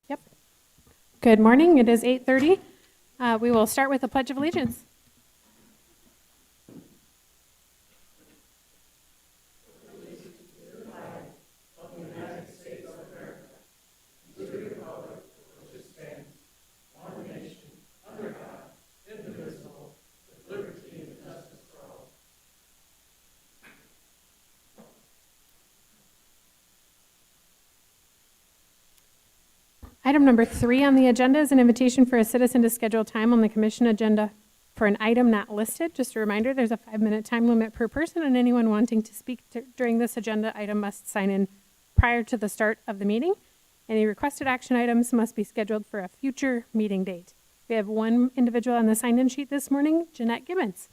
Yep. Good morning. It is 8:30. We will start with the Pledge of Allegiance. Item number 3 on the agenda is an invitation for a citizen to schedule time on the commission agenda for an item not listed. Just a reminder, there's a 5-minute time limit per person, and anyone wanting to speak during this agenda item must sign in prior to the start of the meeting. Any requested action items must be scheduled for a future meeting date. We have one individual on the sign-in sheet this morning, Jeanette Gibbons.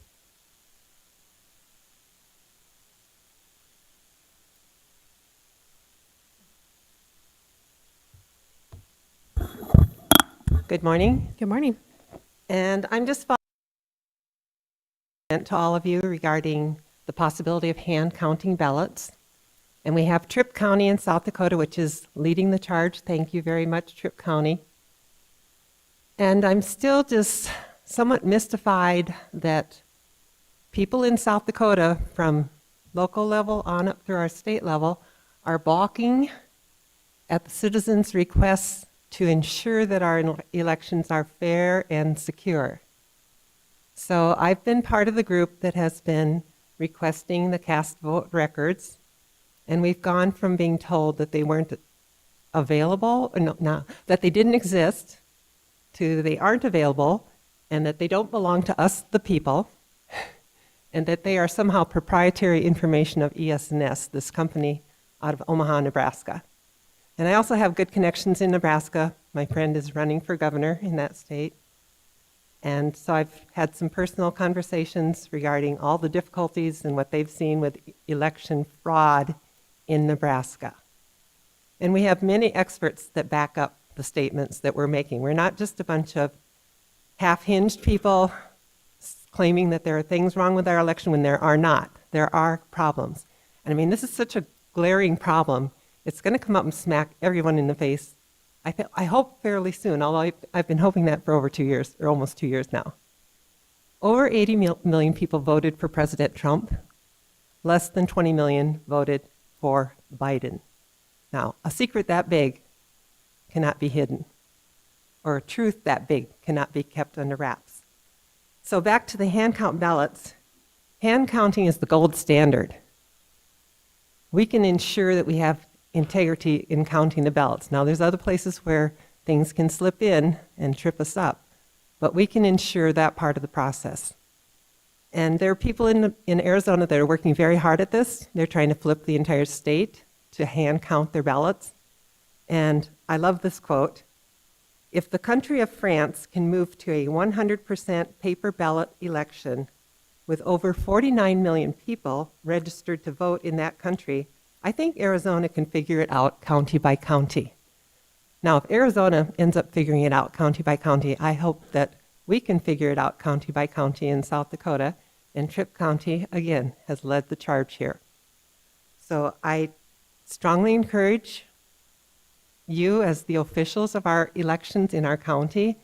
Good morning, Good morning. and I'm just following to all of you regarding the possibility of hand counting ballots. And we have Tripp County in South Dakota, which is leading the charge. Thank you very much, Tripp County. And I'm still just somewhat mystified that people in South Dakota, from local level on up through our state level, are balking at the citizens' requests to ensure that our elections are fair and secure. So I've been part of the group that has been requesting the cast vote records, and we've gone from being told that they weren't available, or that they didn't exist, to they aren't available, and that they don't belong to us, the people, and that they are somehow proprietary information of ES&S, this company out of Omaha, Nebraska. And I also have good connections in Nebraska. My friend is running for governor in that state. And so I've had some personal conversations regarding all the difficulties and what they've seen with election fraud in Nebraska. And we have many experts that back up the statements that we're making. We're not just a bunch of half-hinged people claiming that there are things wrong with our election when there are not. There are problems. And I mean, this is such a glaring problem. It's going to come up and smack everyone in the face, I hope fairly soon, although I've been hoping that for over 2 years, or almost 2 years now. Over 80 million people voted for President Trump. Less than 20 million voted for Biden. Now, a secret that big cannot be hidden, or a truth that big cannot be kept under wraps. So back to the hand count ballots. Hand counting is the gold standard. We can ensure that we have integrity in counting the ballots. Now, there's other places where things can slip in and trip us up, but we can ensure that part of the process. And there are people in Arizona that are working very hard at this. They're trying to flip the entire state to hand count their ballots. And I love this quote: "If the country of France can move to a 100% paper ballot election with over 49 million people registered to vote in that country, I think Arizona can figure it out county by county." Now, if Arizona ends up figuring it out county by county, I hope that we can figure it out county by county in South Dakota, and Tripp County, again, has led the charge here. So I strongly encourage you, as the officials of our elections in our county,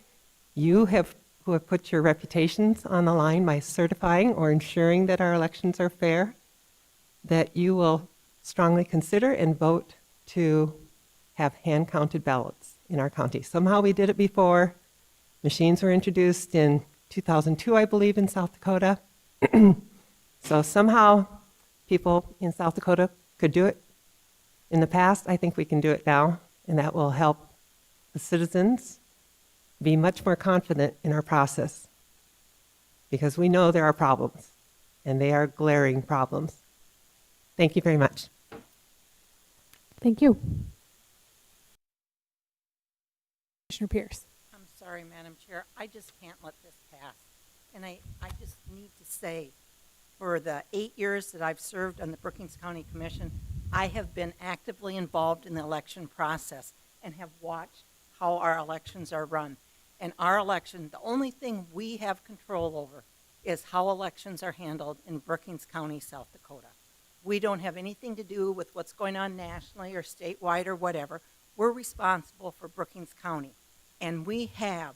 who have put your reputations on the line by certifying or ensuring that our elections are fair, that you will strongly consider and vote to have hand-counted ballots in our county. Somehow we did it before. Machines were introduced in 2002, I believe, in South Dakota. So somehow people in South Dakota could do it in the past. I think we can do it now, and that will help the citizens be much more confident in our process, because we know there are problems, and they are glaring problems. Thank you very much. Thank you. Commissioner Pierce. I'm sorry, Madam Chair. I just can't let this pass. And I just need to say, for the 8 years that I've served on the Brookings County Commission, I have been actively involved in the election process and have watched how our elections are run. And our election, the only thing we have control over is how elections are handled in Brookings County, South Dakota. We don't have anything to do with what's going on nationally or statewide or whatever. We're responsible for Brookings County, and we have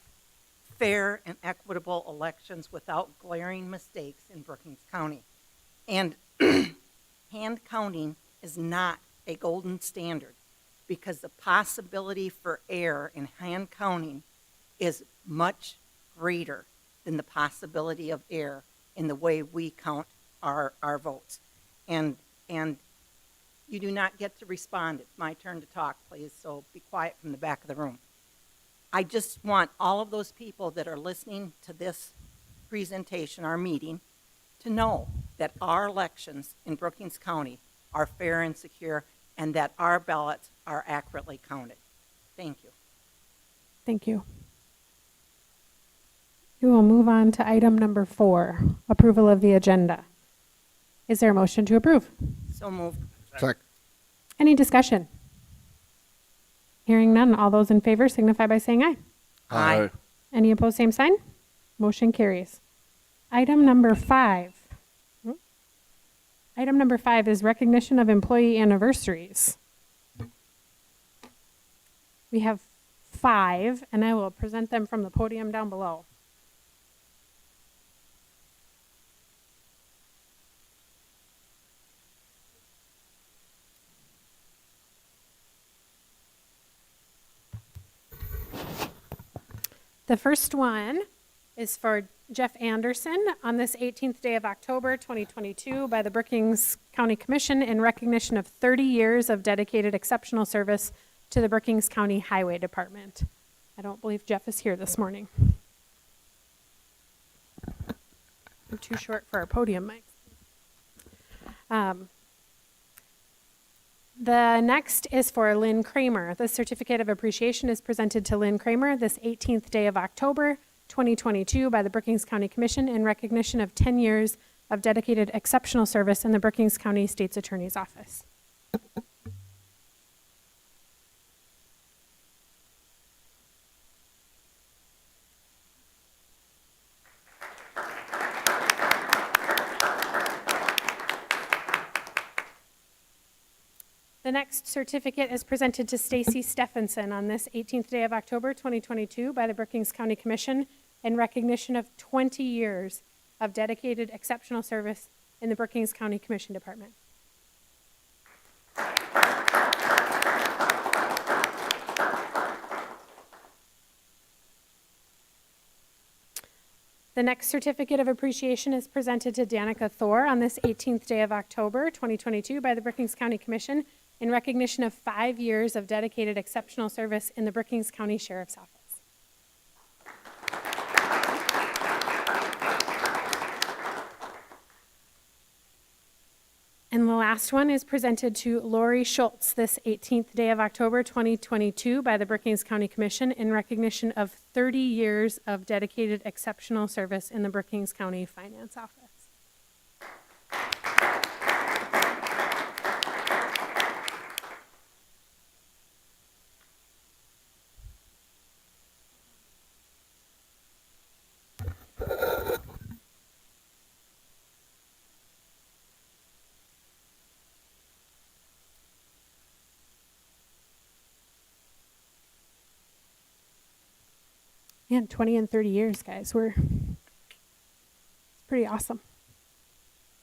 fair and equitable elections without glaring mistakes in Brookings County. And hand counting is not a golden standard because the possibility for error in hand counting is much greater than the possibility of error in the way we count our votes. And you do not get to respond. It's my turn to talk, please, so be quiet from the back of the room. I just want all of those people that are listening to this presentation, our meeting, to know that our elections in Brookings County are fair and secure and that our ballots are accurately counted. Thank you. Thank you. We will move on to item number 4, approval of the agenda. Is there a motion to approve? So moved. Second. Any discussion? Hearing none, all those in favor signify by saying aye. Aye. Any opposed, same sign. Motion carries. Item number 5. Item number 5 is recognition of employee anniversaries. We have 5, and I will present them from the podium down below. The first one is for Jeff Anderson on this 18th day of October 2022 by the Brookings County Commission in recognition of 30 years of dedicated exceptional service to the Brookings County Highway Department. I don't believe Jeff is here this morning. I'm too short for our podium mics. The next is for Lynn Kramer. The certificate of appreciation is presented to Lynn Kramer this 18th day of October 2022 by the Brookings County Commission in recognition of 10 years of dedicated exceptional service in the Brookings County State's Attorney's Office. The next certificate is presented to Stacy Stephenson on this 18th day of October 2022 by the Brookings County Commission in recognition of 20 years of dedicated exceptional service in the Brookings County Commission Department. The next certificate of appreciation is presented to Danica Thor on this 18th day of October 2022 by the Brookings County Commission in recognition of 5 years of dedicated exceptional service in the Brookings County Sheriff's Office. And the last one is presented to Lori Schultz this 18th day of October 2022 by the Brookings County Commission in recognition of 30 years of dedicated exceptional service in the Brookings County Finance Office. Man, 20 and 30 years, guys. It's pretty awesome.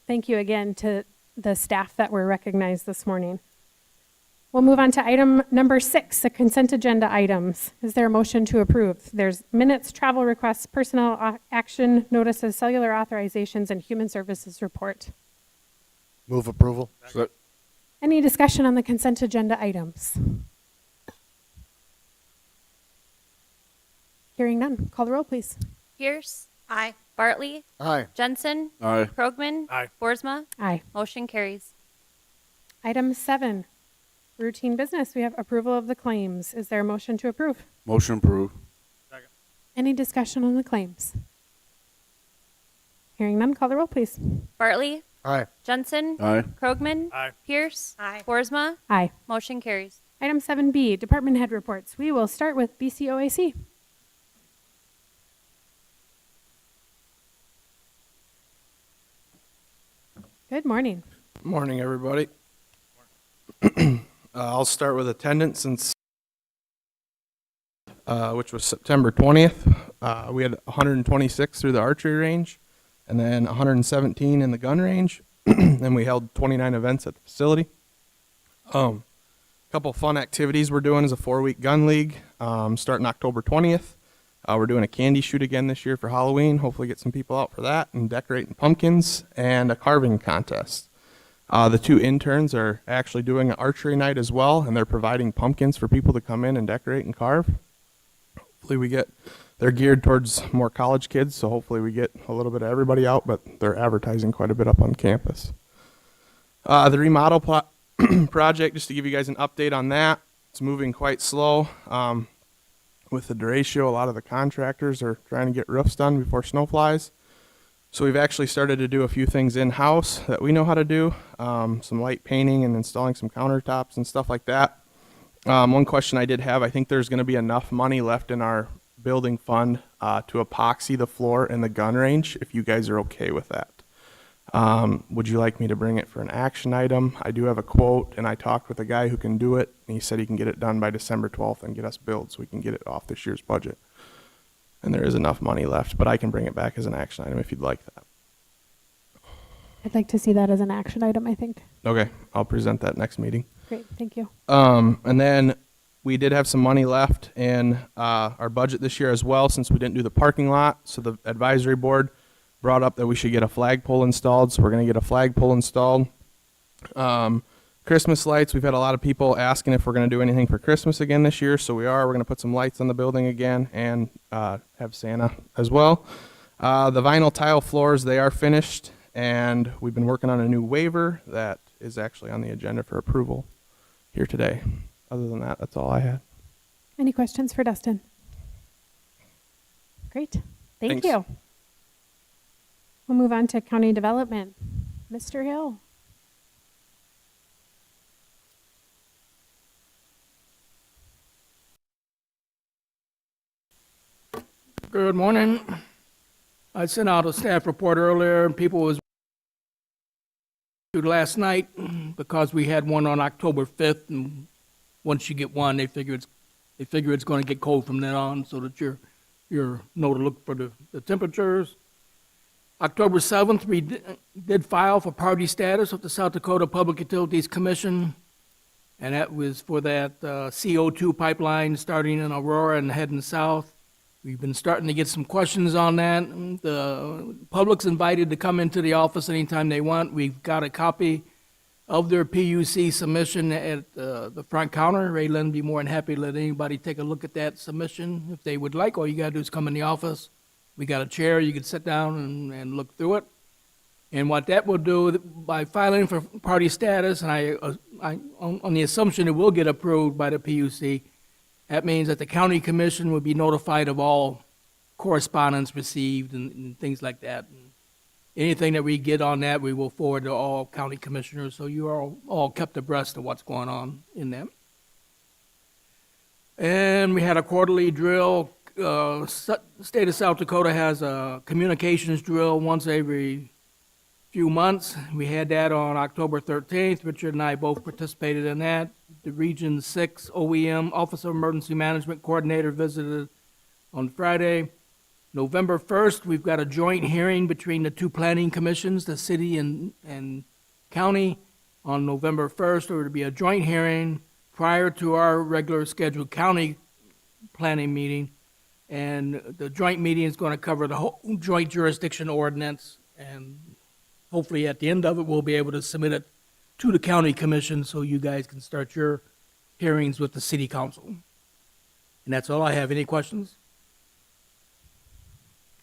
Thank you again to the staff that were recognized this morning. We'll move on to item number 6, the consent agenda items. Is there a motion to approve? There's minutes, travel requests, personnel action notices, cellular authorizations, and human services report. Move approval. Second. Any discussion on the consent agenda items? Hearing none. Call the roll, please. Pierce, Aye. Bartley, Aye. Jensen, Aye. Krogman, Aye. Boersma. Aye. Motion carries. Item 7, routine business. We have approval of the claims. Is there a motion to approve? Motion approved. Any discussion on the claims? Hearing none. Call the roll, please. Bartley, Aye. Jensen, Aye. Krogman, Aye. Pierce, Aye. Boersma. Aye. Motion carries. Item 7B, department head reports. We will start with BCOAC. Good morning. Morning, everybody. I'll start with attendance since which was September 20th. We had 126 through the archery range, and then 117 in the gun range, and we held 29 events at the facility. Couple fun activities we're doing is a 4-week gun league, starting October 20th. We're doing a candy shoot again this year for Halloween. Hopefully get some people out for that and decorating pumpkins, and a carving contest. The 2 interns are actually doing an archery night as well, and they're providing pumpkins for people to come in and decorate and carve. Hopefully they're geared towards more college kids, so hopefully we get a little bit of everybody out, but they're advertising quite a bit up on campus. The remodel project, just to give you guys an update on that, it's moving quite slow. With the derecho, a lot of the contractors are trying to get roofs done before snow flies. So we've actually started to do a few things in-house that we know how to do, some light painting and installing some countertops and stuff like that. One question I did have, I think there's going to be enough money left in our building fund to epoxy the floor in the gun range, if you guys are okay with that. Would you like me to bring it for an action item? I do have a quote, and I talked with a guy who can do it, and he said he can get it done by December 12th and get us billed so we can get it off this year's budget. And there is enough money left, but I can bring it back as an action item if you'd like that. I'd like to see that as an action item, I think. Okay, I'll present that next meeting. Great, thank you. And then we did have some money left in our budget this year as well, since we didn't do the parking lot. So the advisory board brought up that we should get a flagpole installed, so we're going to get a flagpole installed. Christmas lights, we've had a lot of people asking if we're going to do anything for Christmas again this year, so we are. We're going to put some lights on the building again and have Santa as well. The vinyl tile floors, they are finished, and we've been working on a new waiver that is actually on the agenda for approval here today. Other than that, that's all I had. Any questions for Dustin? Great, thank Thanks. you. We'll move on to county development. Mr. Hill. Good morning. I sent out a staff report earlier, and people was last night because we had one on October 5th, and once you get one, they figure it's going to get cold from then on, so that you know to look for the temperatures. October 7th, we did file for party status with the South Dakota Public Utilities Commission, and that was for that CO2 pipeline starting in Aurora and heading south. We've been starting to get some questions on that. The public's invited to come into the office anytime they want. We've got a copy of their PUC submission at the front counter. Ray Lynn would be more than happy to let anybody take a look at that submission if they would like. All you got to do is come in the office. We got a chair. You can sit down and look through it. And what that will do, by filing for party status, and I on the assumption it will get approved by the PUC, that means that the county commission would be notified of all correspondence received and things like that. And anything that we get on that, we will forward to all county commissioners, so you are all kept abreast of what's going on in them. And we had a quarterly drill. State of South Dakota has a communications drill once every few months. We had that on October 13th. Richard and I both participated in that. The Region 6 OEM, Office of Emergency Management Coordinator, visited on Friday. November 1st, we've got a joint hearing between the two planning commissions, the city and county. On November 1st, there will be a joint hearing prior to our regular scheduled county planning meeting. And the joint meeting is going to cover the whole joint jurisdiction ordinance, and hopefully at the end of it, we'll be able to submit it to the county commission so you guys can start your hearings with the city council. And that's all I have. Any questions?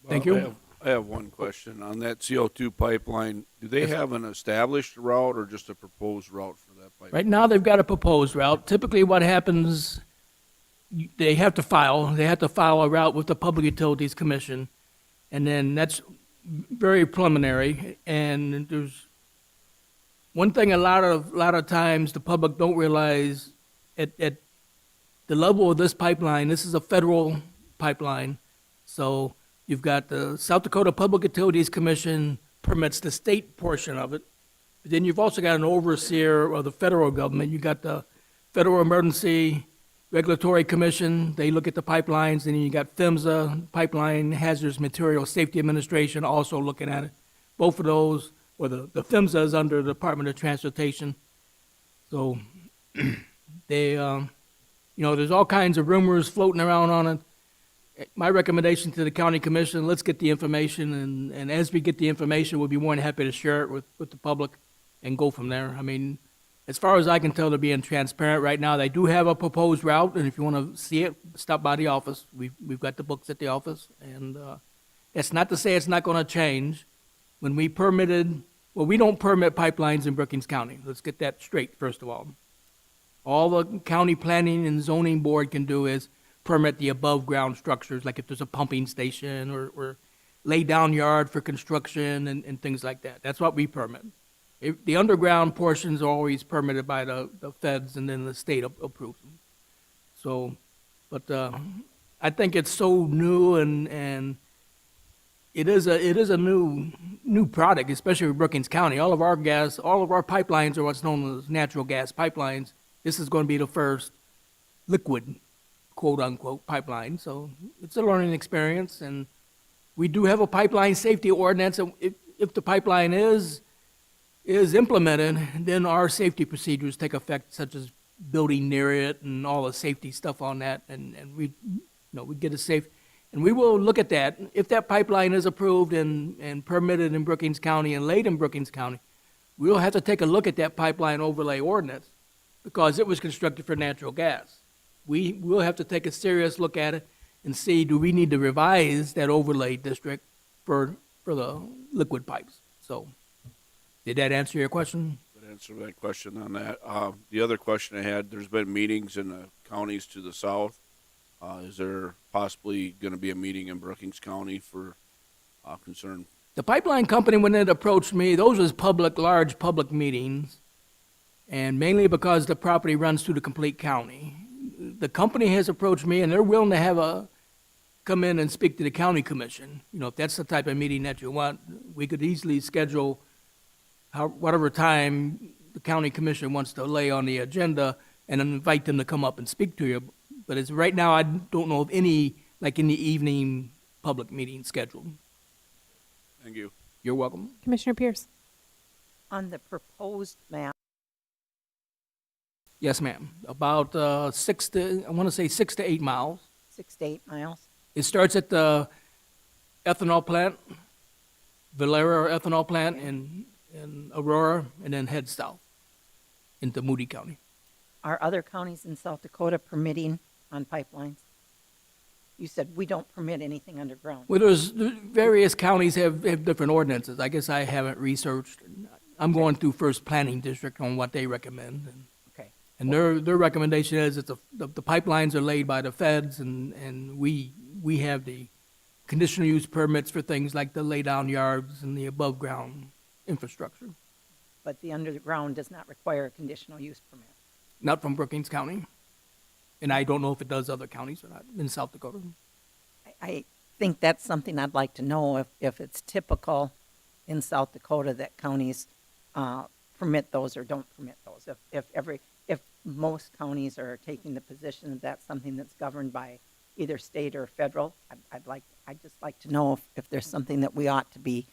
Thank you. I have one question. On that CO2 pipeline, do they have an established route or just a proposed route for that pipeline? Right now, they've got a proposed route. Typically, what happens, they have to file a route with the Public Utilities Commission, and then that's very preliminary. And there's one thing a lot of times the public don't realize at the level of this pipeline. This is a federal pipeline, so you've got the South Dakota Public Utilities Commission permits the state portion of it, but then you've also got an overseer of the federal government. You got the Federal Emergency Regulatory Commission, they look at the pipelines, and then you got PHMSA, Pipeline Hazardous Material Safety Administration, also looking at it. Both of those, or the PHMSA is under the Department of Transportation. So they, there's all kinds of rumors floating around on it. My recommendation to the county commission, let's get the information, and as we get the information, we'll be more than happy to share it with the public and go from there. I mean, as far as I can tell, they're being transparent right now. They do have a proposed route, and if you want to see it, stop by the office. We've got the books at the office, and that's not to say it's not going to change. When we permitted, well, we don't permit pipelines in Brookings County. Let's get that straight, first of all. All the county planning and zoning board can do is permit the above-ground structures, like if there's a pumping station or lay down yard for construction and things like that. That's what we permit. The underground portions are always permitted by the feds, and then the state approves them. So, but I think it's so new, and it is a new product, especially for Brookings County. All of our pipelines are what's known as natural gas pipelines. This is going to be the first liquid, quote unquote, pipeline. So it's a learning experience, and we do have a pipeline safety ordinance. And if the pipeline is implemented, then our safety procedures take effect, such as building near it and all the safety stuff on that, and we get a safe, and we will look at that. If that pipeline is approved and permitted in Brookings County and laid in Brookings County, we'll have to take a look at that pipeline overlay ordinance, because it was constructed for natural gas. We will have to take a serious look at it and see, do we need to revise that overlay district for the liquid pipes? So, did that answer your question? Good answer to that question on that. The other question I had, there's been meetings in the counties to the south. Is there possibly going to be a meeting in Brookings County for concern? The pipeline company, when it approached me, those was large public meetings, and mainly because the property runs through the complete county. The company has approached me, and they're willing to come in and speak to the county commission. If that's the type of meeting that you want, we could easily schedule whatever time the county commission wants to lay on the agenda, and invite them to come up and speak to you. But as right now, I don't know of any, like in the evening, public meeting scheduled. Thank you. You're welcome. Commissioner Pierce. On the proposed map, Yes, ma'am. About 6 to 8 miles. 6 to 8 miles. It starts at the ethanol plant, Valera ethanol plant in Aurora, and then heads south into Moody County. Are other counties in South Dakota permitting on pipelines? You said we don't permit anything underground. Well, there's various counties have different ordinances. I guess I haven't researched. I'm going through First Planning District on what they recommend. Okay. And their recommendation is that the pipelines are laid by the feds, and we have the conditional use permits for things like the lay-down yards and the above-ground infrastructure. But the underground does not require a conditional use permit. Not from Brookings County. And I don't know if it does other counties or not in South Dakota. I think that's something I'd like to know, if it's typical in South Dakota that counties permit those or don't permit those. If most counties are taking the position that that's something that's governed by either state or federal, I'd just like to know if there's something that we ought to be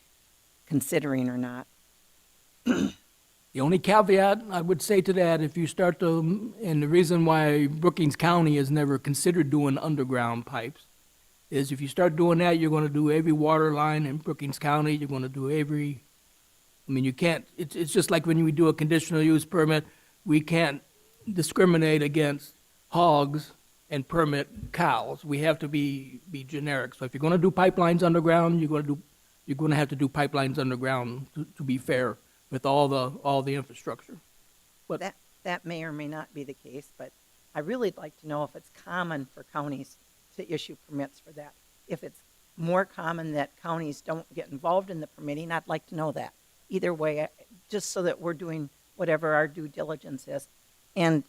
considering or not. The only caveat I would say to that, if you start to, and the reason why Brookings County has never considered doing underground pipes, is if you start doing that, you're going to do every water line in Brookings County. You're going to do you can't, it's just like when we do a conditional use permit, we can't discriminate against hogs and permit cows. We have to be generic. So if you're going to do pipelines underground, you're going to have to do pipelines underground to be fair with all the infrastructure. But That may or may not be the case, but I really like to know if it's common for counties to issue permits for that. If it's more common that counties don't get involved in the permitting, I'd like to know that. Either way, just so that we're doing whatever our due diligence is. And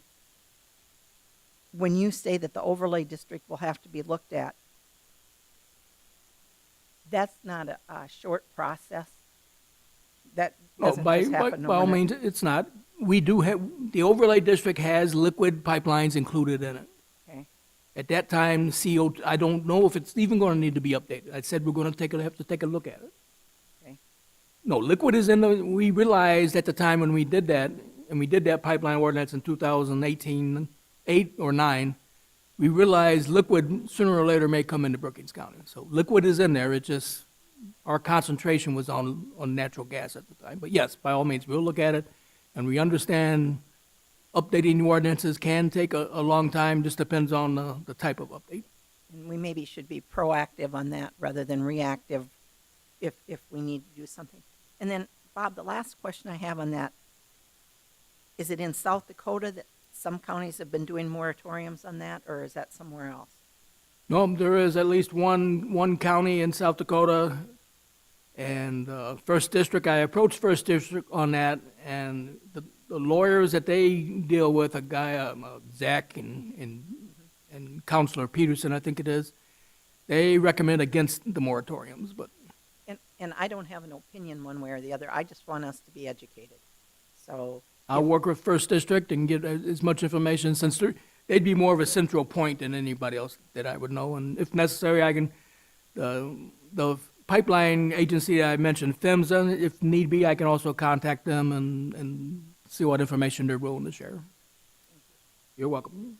when you say that the overlay district will have to be looked at, that's not a short process. That doesn't just happen by all overnight. means, it's not. We do have, the overlay district has liquid pipelines included in it. At that time, CO, I don't know if it's even going to need to be updated. I said we're going to have to take a look at it. Okay. No, liquid is in the, we realized at the time when we did that, and we did that pipeline ordinance in 2018, 8 or 9, we realized liquid sooner or later may come into Brookings County. So liquid is in there, it just, our concentration was on natural gas at the time. But yes, by all means, we'll look at it, and we understand updating the ordinances can take a long time, just depends on the type of update. And we maybe should be proactive on that rather than reactive if we need to do something. And then, Bob, the last question I have on that, is it in South Dakota that some counties have been doing moratoriums on that, or is that somewhere else? No, there is at least one county in South Dakota, and First District, I approached First District on that, and the lawyers that they deal with, a guy, Zach and Counselor Peterson, I think it is, they recommend against the moratoriums, but And I don't have an opinion one way or the other. I just want us to be educated. So, I'll work with First District and get as much information, since they'd be more of a central point than anybody else that I would know, and if necessary, I can, the pipeline agency I mentioned, PHMSA, if need be, I can also contact them and see what information they're willing to share. You're welcome.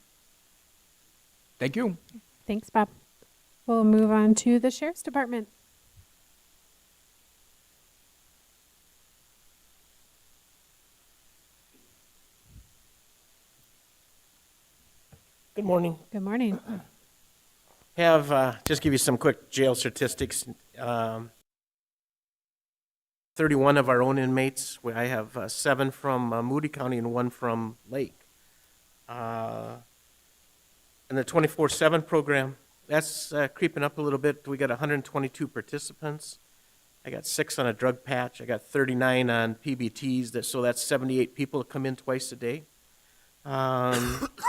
Thank you. Thanks, Bob. We'll move on to the Sheriff's Department. Good morning. Good morning. Have, just give you some quick jail statistics. 31 of our own inmates. I have 7 from Moody County and 1 from Lake. In the 24/7 program, that's creeping up a little bit. We got 122 participants. I got 6 on a drug patch. I got 39 on PBTs, so that's 78 people that come in twice a day.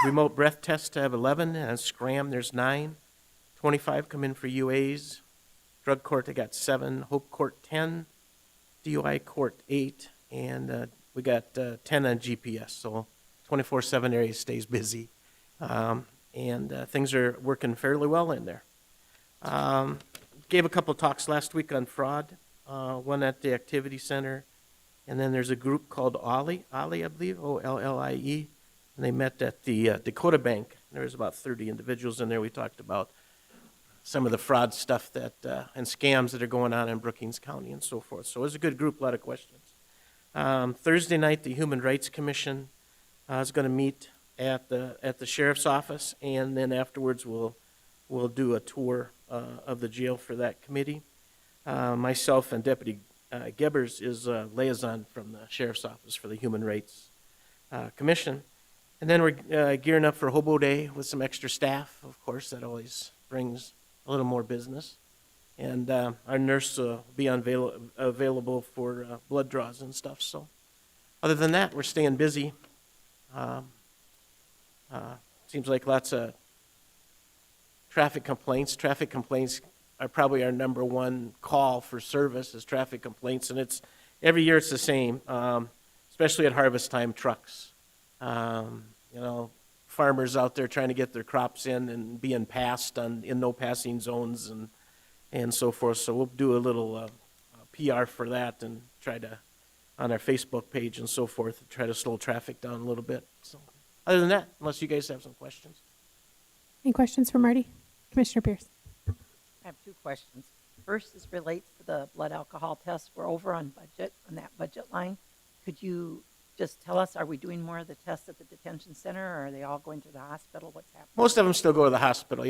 Remote breath test, I have 11, and Scram, there's 9. 25 come in for UAs. Drug court, I got 7. Hope court, 10. DUI court, 8. And we got 10 on GPS, so 24/7 area stays busy. And things are working fairly well in there. Gave a couple talks last week on fraud, one at the activity center, and then there's a group called Ollie, I believe, OLLIE, and they met at the Dakota Bank. There was about 30 individuals in there. We talked about some of the fraud stuff that and scams that are going on in Brookings County and so forth. So it was a good group, a lot of questions. Thursday night, the Human Rights Commission is going to meet at the sheriff's office, and then afterwards we'll do a tour of the jail for that committee. Myself and Deputy Gebbers is a liaison from the sheriff's office for the Human Rights Commission. And then we're gearing up for Hobo Day with some extra staff. Of course, that always brings a little more business. And our nurse will be available for blood draws and stuff. So other than that, we're staying busy. Seems like lots of traffic complaints. Traffic complaints are probably our number one call for service is traffic complaints. And it's every year it's the same, especially at harvest time trucks. Farmers out there trying to get their crops in and being passed in no passing zones and so forth. So we'll do a little PR for that and try to, on our Facebook page and so forth, try to slow traffic down a little bit. So other than that, unless you guys have some questions. Any questions for Marty? Commissioner Pierce. I have 2 questions. First is relates to the blood alcohol test. We're over on budget, on that budget line. Could you just tell us, are we doing more of the tests at the detention center, or are they all going to the hospital? What's happening? Most of them still go to the hospital.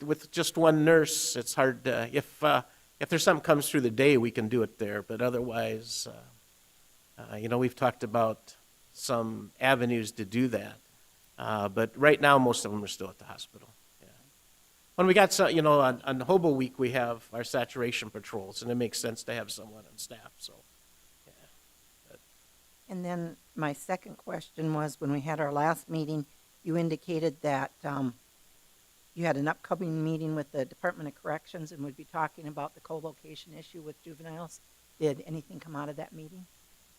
With just one nurse, it's hard to, if there's something comes through the day, we can do it there. But otherwise, we've talked about some avenues to do that. But right now, most of them are still at the hospital. Yeah. When we got some, on Hobo Week, we have our saturation patrols, and it makes sense to have someone on staff. So, yeah. And then my second question was, when we had our last meeting, you indicated that you had an upcoming meeting with the Department of Corrections and would be talking about the co-location issue with juveniles. Did anything come out of that meeting?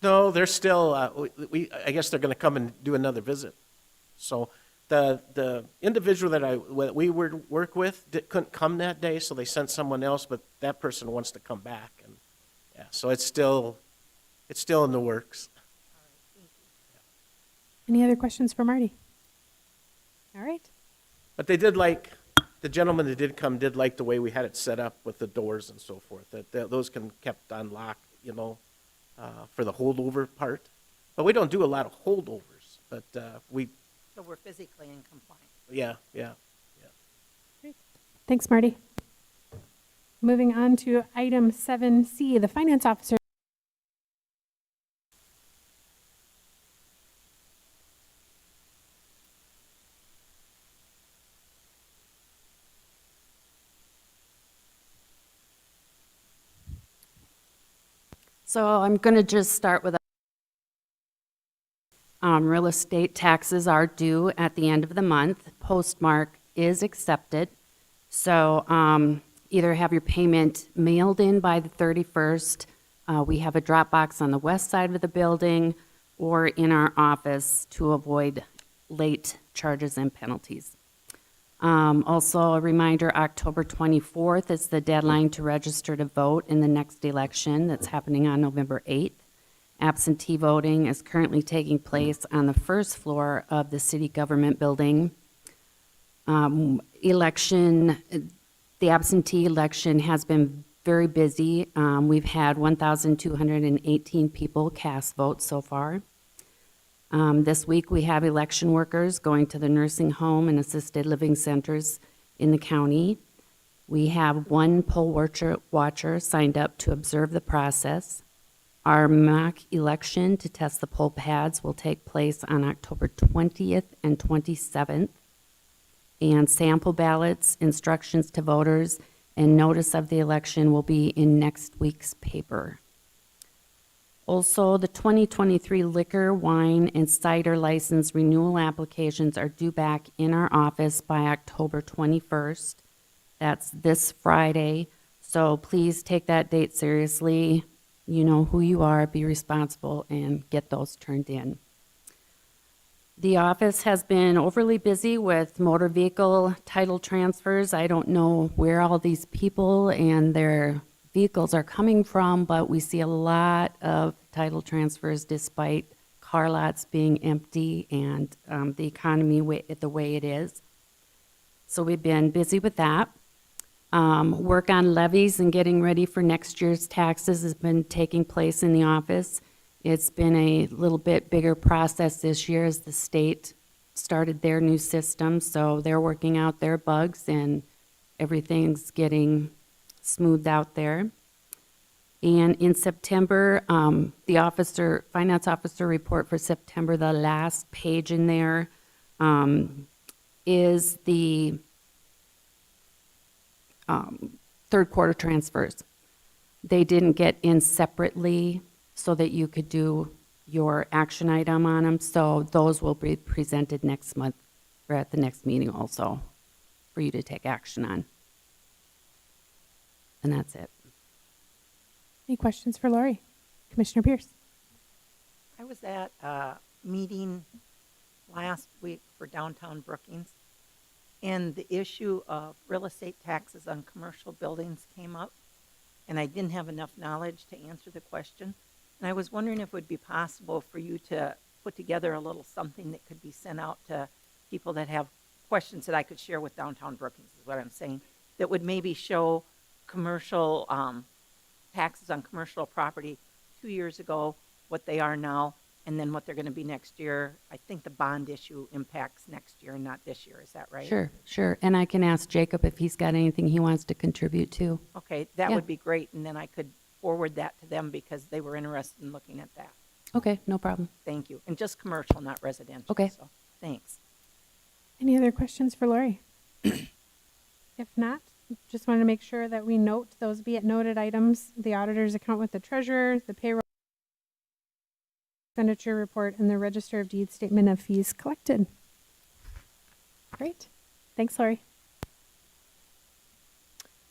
No, they're still. I guess they're going to come and do another visit. So The individual that we would work with couldn't come that day, so they sent someone else, but that person wants to come back. And yeah, so it's still in the works. Any other questions for Marty? All right. But they did like, the gentleman that did come did like the way we had it set up with the doors and so forth, that those can kept unlocked, for the holdover part. But we don't do a lot of holdovers, but So we're physically in compliance. yeah. Thanks, Marty. Moving on to item 7C, the finance officer. So I'm going to just start with real estate taxes are due at the end of the month. Postmark is accepted. So either have your payment mailed in by the 31st. We have a drop box on the west side of the building or in our office to avoid late charges and penalties. Also, a reminder, October 24th is the deadline to register to vote in the next election that's happening on November 8th. Absentee voting is currently taking place on the first floor of the city government building. The absentee election has been very busy. We've had 1,218 people cast votes so far. This week, we have election workers going to the nursing home and assisted living centers in the county. We have one poll watcher signed up to observe the process. Our mock election to test the poll pads will take place on October 20th and 27th. And sample ballots, instructions to voters, and notice of the election will be in next week's paper. Also, the 2023 liquor, wine, and cider license renewal applications are due back in our office by October 21st. That's this Friday, so please take that date seriously. You know who you are, be responsible, and get those turned in. The office has been overly busy with motor vehicle title transfers. I don't know where all these people and their vehicles are coming from, but we see a lot of title transfers despite car lots being empty and the economy the way it is. So we've been busy with that. Work on levies and getting ready for next year's taxes has been taking place in the office. It's been a little bit bigger process this year as the state started their new system, so they're working out their bugs and everything's getting smoothed out there. And in September, the finance officer report for September, the last page in there is the third quarter transfers. They didn't get in separately so that you could do your action item on them, so those will be presented next month or at the next meeting also for you to take action on. And that's it. Any questions for Lori? Commissioner Pierce? I was at a meeting last week for downtown Brookings, and the issue of real estate taxes on commercial buildings came up, and I didn't have enough knowledge to answer the question. And I was wondering if it would be possible for you to put together a little something that could be sent out to people that have questions that I could share with downtown Brookings, is what I'm saying, that would maybe show commercial taxes on commercial property 2 years ago, what they are now, and then what they're going to be next year. I think the bond issue impacts next year and not this year. Is that right? Sure. And I can ask Jacob if he's got anything he wants to contribute to. Okay, that Yeah. would be great, and then I could forward that to them because they were interested in looking at that. Okay, no problem. Thank you. And just commercial, not residential. Okay. So, thanks. Any other questions for Lori? If not, just want to make sure that we note those be it noted items, the auditor's account with the treasurer, the payroll expenditure report, and the register of deeds statement of fees collected. Great. Thanks, Lori.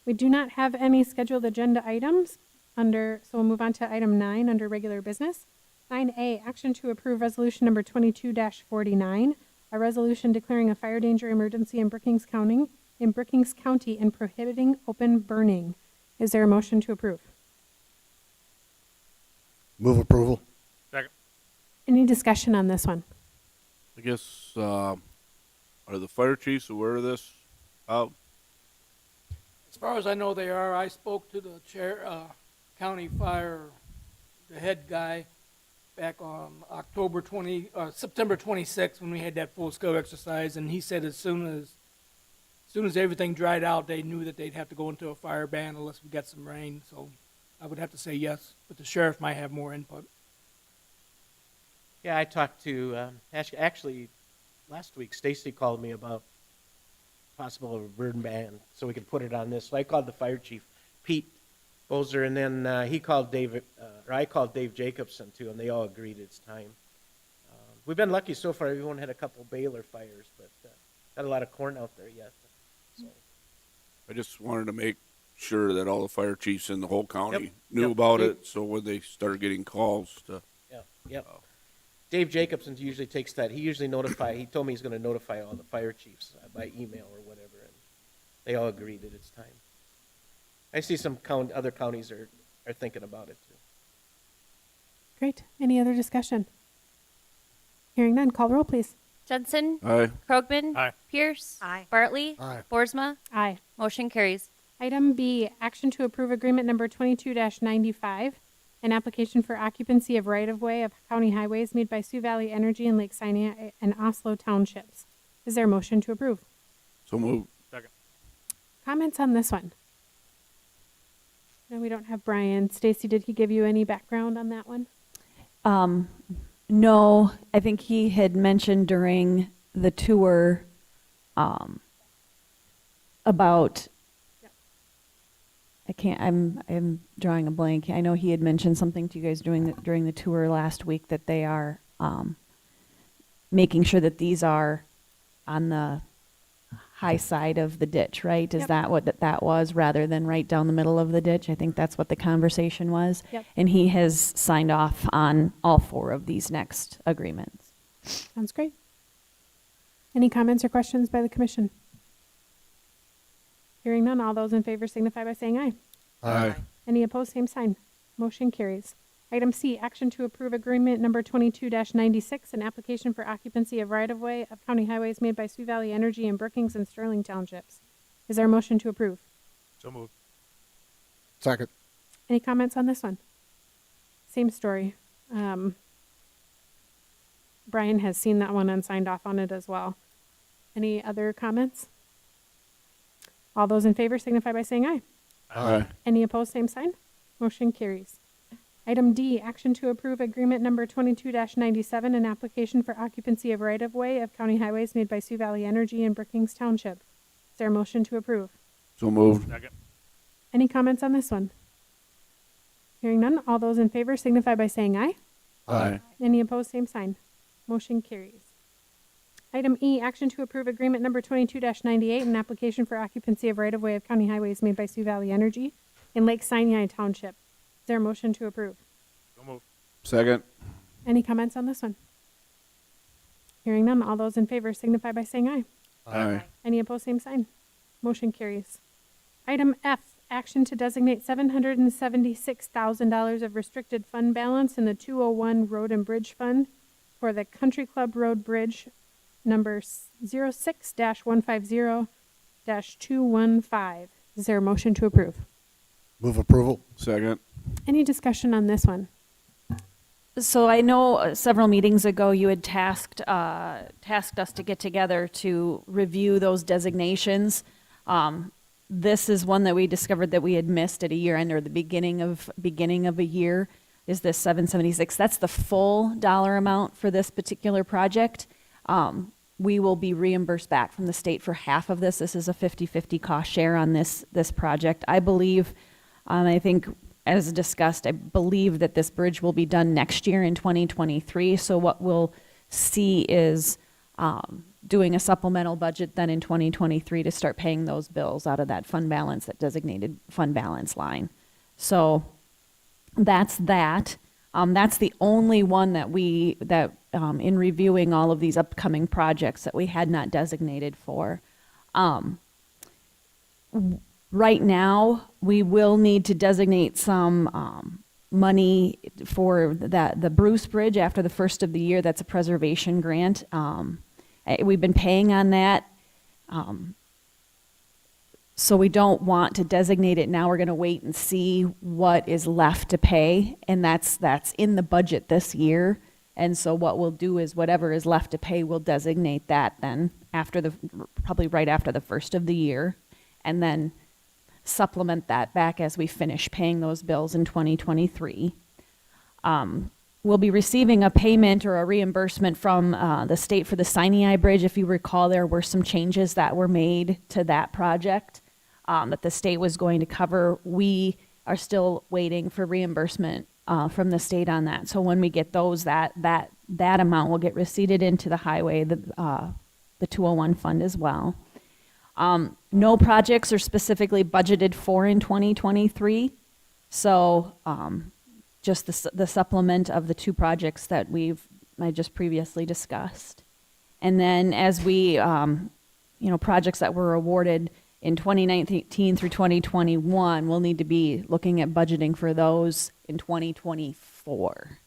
We do not have any scheduled agenda items so we'll move on to item 9 under regular business. 9A, action to approve resolution number 22-49, a resolution declaring a fire danger emergency in Brookings County and prohibiting open burning. Is there a motion to approve? Move approval. Any discussion on this one? I guess, are the fire chiefs aware of this? Oh, As far as I know, they are. I spoke to the county fire, the head guy, back on September 26th when we had that full-scale exercise, and he said as soon as everything dried out, they knew that they'd have to go into a fire ban unless we got some rain. So I would have to say yes, but the sheriff might have more input. Yeah, I talked to, actually, last week, Stacy called me about possible burn ban, so we could put it on this. So I called the fire chief, Pete Bozer, and then I called Dave Jacobson too, and they all agreed it's time. We've been lucky so far. We've only had a couple baler fires, but got a lot of corn out there yet. So I just wanted to make sure that all the fire chiefs in the whole county Yep. knew Yep. about Dave- it, so when they started getting calls to, Yep. Dave Jacobson usually takes that. He usually he told me he's going to notify all the fire chiefs by email or whatever, and they all agreed that it's time. I see some other counties are thinking about it too. Great. Any other discussion? Hearing none, call roll, please. Jensen, aye, Krogman, Aye. Pierce, Aye. Bartley, Aye. Boersma. Aye. Motion carries. Item B, action to approve agreement number 22-95, an application for occupancy of right-of-way of county highways made by Sioux Valley Energy and Lake Sinai and Oslo Townships. Is there a motion to approve? so move. Comments on this one? No, we don't have Brian. Stacy, did he give you any background on that one? No, I think he had mentioned during the tour about. I'm drawing a blank. I know he had mentioned something to you guys during the tour last week that they are making sure that these are on the high side of the ditch, right? Is Yep. that what that was, rather than right down the middle of the ditch? I think that's what the conversation was. Yep. And he has signed off on all 4 of these next agreements. Sounds great. Any comments or questions by the commission? Hearing none, all those in favor signify by saying aye. Aye. Any opposed, same sign. Motion carries. Item C, action to approve agreement number 22-96, an application for occupancy of right-of-way of county highways made by Sioux Valley Energy in Brookings and Sterling Townships. Is there a motion to approve? So moved. Second. Any comments on this one? Same story. Brian has seen that one and signed off on it as well. Any other comments? All those in favor signify by saying aye. Aye. Any opposed, same sign. Motion carries. Item D, action to approve agreement number 22-97, an application for occupancy of right-of-way of county highways made by Sioux Valley Energy in Brookings Township. Is there a motion to approve? So moved. Any comments on this one? Hearing none, all those in favor signify by saying aye. Aye. Any opposed, same sign. Motion carries. Item E, action to approve agreement number 22-98, an application for occupancy of right-of-way of county highways made by Sioux Valley Energy in Lake Sinai Township. Is there a motion to approve? Second. Any comments on this one? Hearing none, all those in favor signify by saying aye. Aye. Any opposed, same sign. Motion carries. Item F, action to designate $776,000 of restricted fund balance in the 201 Road and Bridge Fund for the Country Club Road Bridge number 06-150-215. Is there a motion to approve? Move approval. Second. Any discussion on this one? So I know several meetings ago you had tasked us to get together to review those designations. This is one that we discovered that we had missed at a year end or the beginning of a year. Is this 776? That's the full dollar amount for this particular project. We will be reimbursed back from the state for half of this. This is a 50-50 cost share on this project. I believe, I think as discussed, I believe that this bridge will be done next year in 2023. So what we'll see is doing a supplemental budget then in 2023 to start paying those bills out of that fund balance, that designated fund balance line. So that's that. That's the only one that in reviewing all of these upcoming projects that we had not designated for. Right now, we will need to designate some money for the Bruce Bridge after the first of the year. That's a preservation grant. We've been paying on that. So we don't want to designate it now. We're going to wait and see what is left to pay, and that's in the budget this year. And so what we'll do is whatever is left to pay, we'll designate that then probably right after the first of the year, and then supplement that back as we finish paying those bills in 2023. We'll be receiving a payment or a reimbursement from the state for the Sinai Bridge. If you recall, there were some changes that were made to that project that the state was going to cover. We are still waiting for reimbursement from the state on that. So when we get those, that amount will get receipted into the highway, the 201 fund as well. No projects are specifically budgeted for in 2023. So just the supplement of the two projects that I just previously discussed. And then as we, projects that were awarded in 2019 through 2021, we'll need to be looking at budgeting for those in 2024.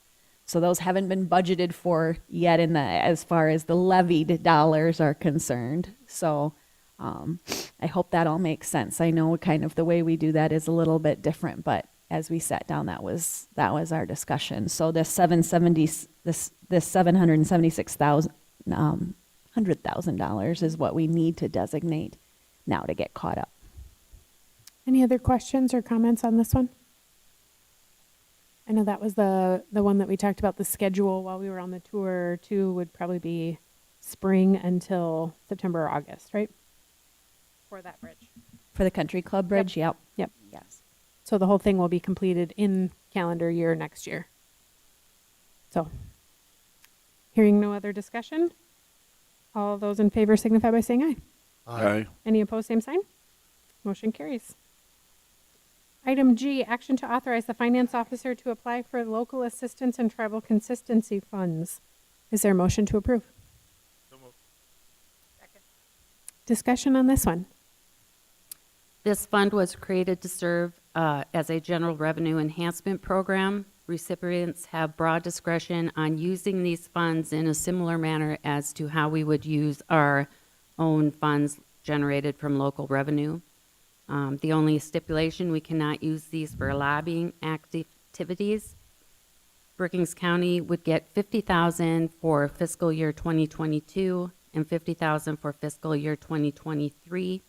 So those haven't been budgeted for yet as far as the levied dollars are concerned. So I hope that all makes sense. I know kind of the way we do that is a little bit different, but as we sat down, that was our discussion. So this $100,000 is what we need to designate now to get caught up. Any other questions or comments on this one? I know that was the one that we talked about, the schedule while we were on the tour too, would probably be spring until September or August, right? For that bridge. For the Country Club Bridge, yep. Yep. Yes. So the whole thing will be completed in calendar year next year. So, hearing no other discussion, all those in favor signify by saying aye. Aye. Any opposed, same sign. Motion carries. Item G, action to authorize the finance officer to apply for local assistance and tribal consistency funds. Is there a motion to approve? So moved. Discussion on this one. This fund was created to serve as a general revenue enhancement program. Recipients have broad discretion on using these funds in a similar manner as to how we would use our own funds generated from local revenue. The only stipulation, we cannot use these for lobbying activities. Brookings County would get $50,000 for fiscal year 2022 and $50,000 for fiscal year 2023.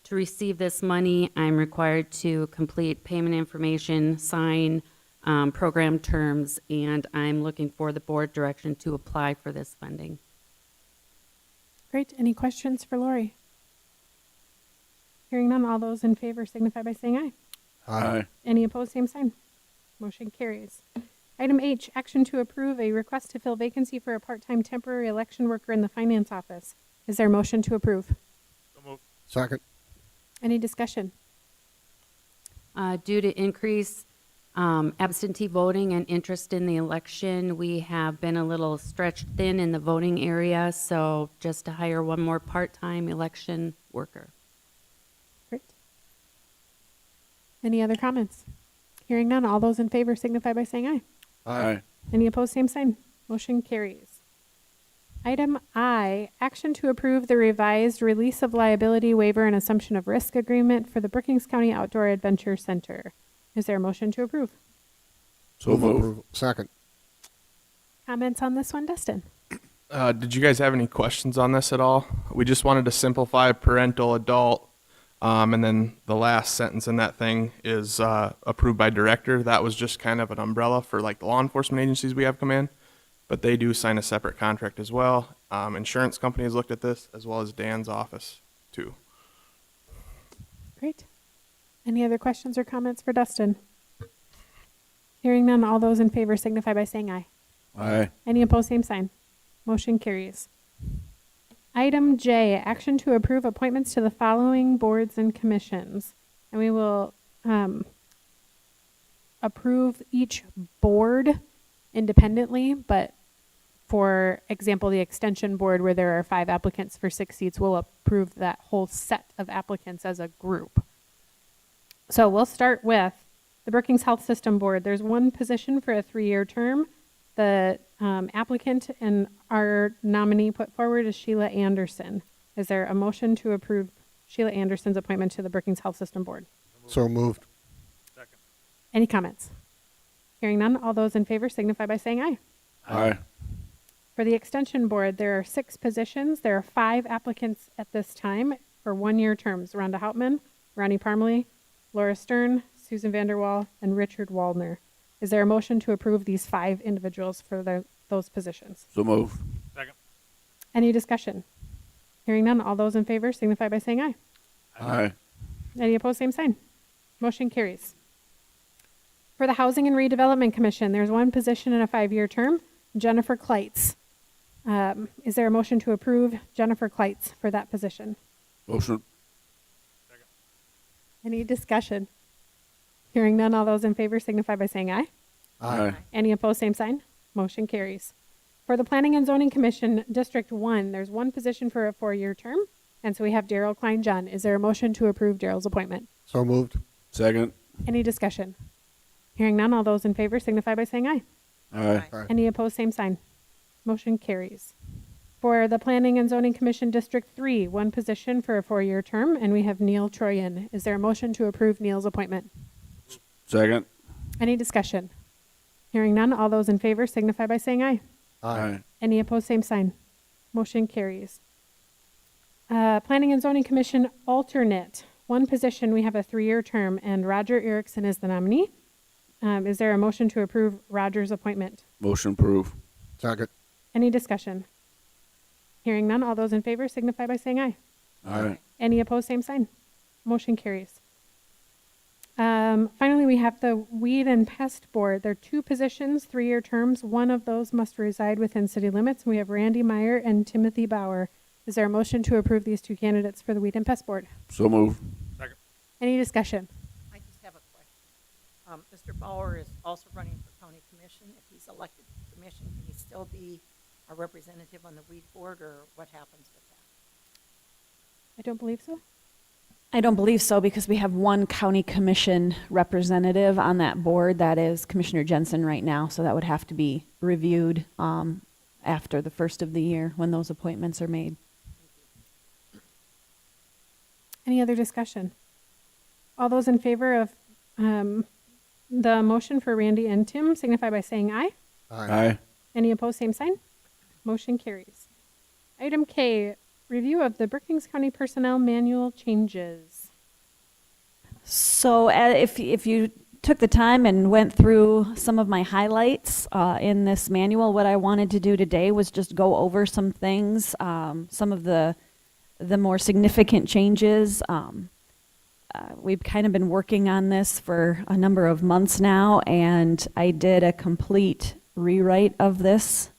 To receive this money, I'm required to complete payment information, sign program terms, and I'm looking for the board direction to apply for this funding. Great. Any questions for Lori? Hearing none, all those in favor signify by saying aye. Aye. Any opposed, same sign. Motion carries. Item H, action to approve a request to fill vacancy for a part-time temporary election worker in the finance office. Is there a motion to approve? So moved. Second. Any discussion? Due to increase absentee voting and interest in the election, we have been a little stretched thin in the voting area, so just to hire one more part-time election worker. Great. Any other comments? Hearing none, all those in favor signify by saying aye. Aye. Any opposed, same sign. Motion carries. Item I, action to approve the revised release of liability waiver and assumption of risk agreement for the Brookings County Outdoor Adventure Center. Is there a motion to approve? So Move moved. approval. Second. Comments on this one, Dustin? Did you guys have any questions on this at all? We just wanted to simplify parental, adult, and then the last sentence in that thing is approved by director. That was just kind of an umbrella for like the law enforcement agencies we have come in, but they do sign a separate contract as well. Insurance companies looked at this as well as Dan's office too. Great. Any other questions or comments for Dustin? Hearing none, all those in favor signify by saying aye. Aye. Any opposed, same sign. Motion carries. Item J, action to approve appointments to the following boards and commissions. And we will approve each board independently, but for example, the extension board where there are 5 applicants for 6 seats will approve that whole set of applicants as a group. So we'll start with the Brookings Health System Board. There's one position for a 3-year term. The applicant and our nominee put forward is Sheila Anderson. Is there a motion to approve Sheila Anderson's appointment to the Brookings Health System Board? So moved. Any comments? Hearing none, all those in favor signify by saying aye. Aye. For the Extension Board, there are 6 positions. There are 5 applicants at this time for 1-year terms. Rhonda Hauptman, Ronnie Parmalee, Laura Stern, Susan Vanderwall, and Richard Waldner. Is there a motion to approve these 5 individuals for those positions? So move. Any discussion? Hearing none, all those in favor signify by saying aye. Aye. Any opposed, same sign. Motion carries. For the Housing and Redevelopment Commission, there's 1 position in a 5-year term, Jennifer Kleitz. Is there a motion to approve Jennifer Kleitz for that position? Motion. Any discussion? Hearing none, all those in favor signify by saying aye. Aye. Any opposed, same sign. Motion carries. For the Planning and Zoning Commission, District 1, there's 1 position for a 4-year term, and so we have Daryl Klein-John. Is there a motion to approve Daryl's appointment? So moved. Second. Any discussion? Hearing none, all those in favor signify by saying aye. Aye. Aye. Any opposed, same sign. Motion carries. For the Planning and Zoning Commission District 3, 1 position for a 4-year term, and we have Neil Troyan. Is there a motion to approve Neil's appointment? Second. Any discussion? Hearing none, all those in favor signify by saying aye. Aye. Any opposed, same sign. Motion carries. Planning and Zoning Commission alternate, 1 position, we have a 3-year term, and Roger Erickson is the nominee. Is there a motion to approve Roger's appointment? Motion approved. Second. Any discussion? Hearing none, all those in favor signify by saying aye. Aye. Any opposed, same sign. Motion carries. Finally, we have the Weed and Pest Board. There are 2 positions, 3-year terms. 1 of those must reside within city limits. We have Randy Meyer and Timothy Bauer. Is there a motion to approve these 2 candidates for the Weed and Pest Board? So move. Any discussion? I just have a question. Mr. Bauer is also running for county commission. If he's elected to commission, can he still be a representative on the weed board, or what happens with that? I don't believe so. I don't believe so because we have 1 county commission representative on that board. That is Commissioner Jensen right now. So that would have to be reviewed after the first of the year when those appointments are made. Any other discussion? All those in favor of the motion for Randy and Tim signify by saying aye. Aye. Any opposed, same sign. Motion carries. Item K, review of the Brookings County Personnel Manual changes. So if you took the time and went through some of my highlights in this manual, what I wanted to do today was just go over some things, some of the more significant changes. We've kind of been working on this for a number of months now, and I did a complete rewrite of this,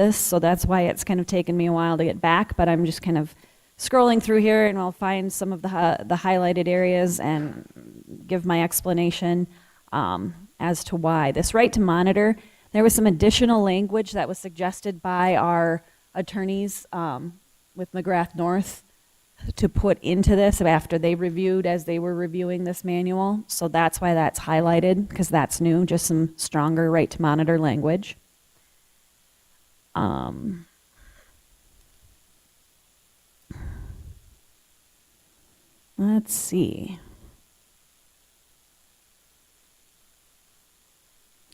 so that's why it's kind of taken me a while to get back, but I'm just kind of scrolling through here and I'll find some of the highlighted areas and give my explanation as to why. This right to monitor, there was some additional language that was suggested by our attorneys with McGrath North to put into this after they reviewed as they were reviewing this manual. So that's why that's highlighted, because that's new, just some stronger right to monitor language. Let's see.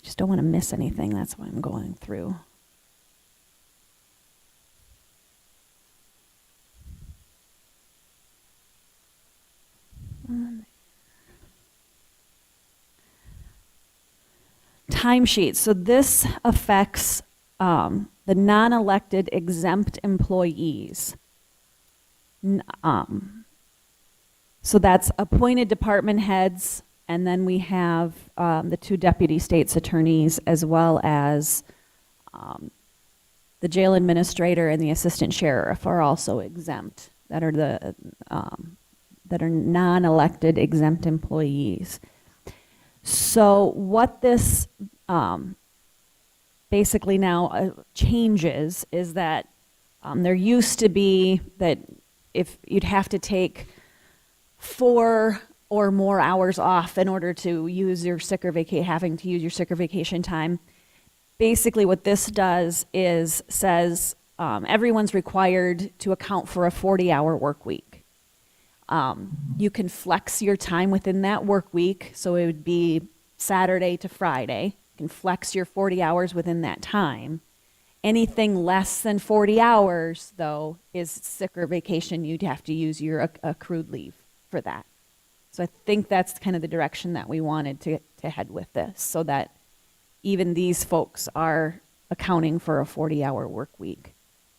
Just don't want to miss anything. That's why I'm going through. Timesheets. So this affects the non-elected exempt employees. So that's appointed department heads, and then we have the 2 deputy state's attorneys, as well as the jail administrator and the assistant sheriff are also exempt. That are the that are non-elected exempt employees. So what this basically now changes is that there used to be that if you'd have to take 4 or more hours off in order to use your sick or having to use your sick or vacation time. Basically, what this does is says everyone's required to account for a 40-hour work week. You can flex your time within that work week, so it would be Saturday to Friday. You can flex your 40 hours within that time. Anything less than 40 hours, though, is sick or vacation. You'd have to use your accrued leave for that. So I think that's kind of the direction that we wanted to head with this, so that even these folks are accounting for a 40-hour work week,